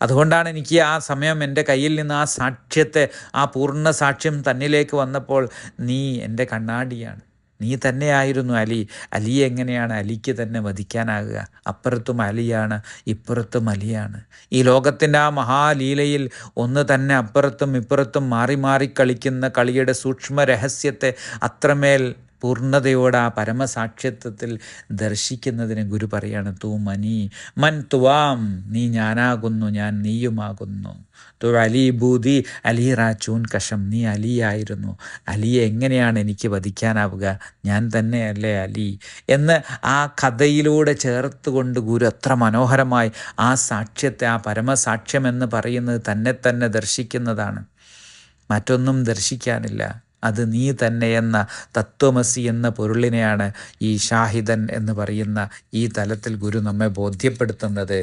അതുകൊണ്ടാണ് എനിക്ക് ആ സമയം എൻ്റെ കയ്യിൽ നിന്ന് ആ സാക്ഷ്യത്തെ, ആ പൂർണ്ണ സാക്ഷ്യം തന്നിലേക്ക് വന്നപ്പോൾ, നീ എൻ്റെ കണ്ണാടിയാണ്, നീ തന്നെയായിരുന്നു അലി. അലിയെ എങ്ങനെയാണ് അലിക്ക് തന്നെ വധിക്കാനാകുക? അപ്പുറത്തും അലിയാണ്, ഇപ്പുറത്തും അലിയാണ്. ഈ ലോകത്തിൻ്റെ ആ മഹാലീലയിൽ ഒന്ന് തന്നെ അപ്പുറത്തും ഇപ്പുറത്തും മാറി മാറി കളിക്കുന്ന കളിയുടെ സൂക്ഷ്മ രഹസ്യത്തെ അത്രമേൽ പൂർണ്ണതയോടെ ആ പരമസാക്ഷ്യത്വത്തിൽ ദർശിക്കുന്നതിന് ഗുരു പറയാണ്, തൂ മനി മൻ തുവാം, നീ ഞാനാകുന്നു, ഞാൻ നീയുമാകുന്നു. തു അലി ബൂദി അലി റാച്ചൂൻ കഷം, നീ അലിയായിരുന്നു. അലിയെ എങ്ങനെയാണ് എനിക്ക് വധിക്കാനാവുക? ഞാൻ തന്നെയല്ലേ അലി എന്ന് ആ കഥയിലൂടെ ചേർത്തുകൊണ്ട് ഗുരു അത്ര മനോഹരമായി ആ സാക്ഷ്യത്തെ, ആ പരമസാക്ഷ്യം എന്ന് പറയുന്നത് തന്നെ ദർശിക്കുന്നതാണ്. മറ്റൊന്നും ദർശിക്കാനില്ല. അത് നീ തന്നെ എന്ന തത്വമസി എന്ന പൊരുളിനെയാണ് ഈ ഷാഹിദൻ എന്ന് പറയുന്ന ഈ തലത്തിൽ ഗുരു നമ്മെ ബോധ്യപ്പെടുത്തുന്നത്.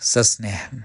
സസ്നേഹം.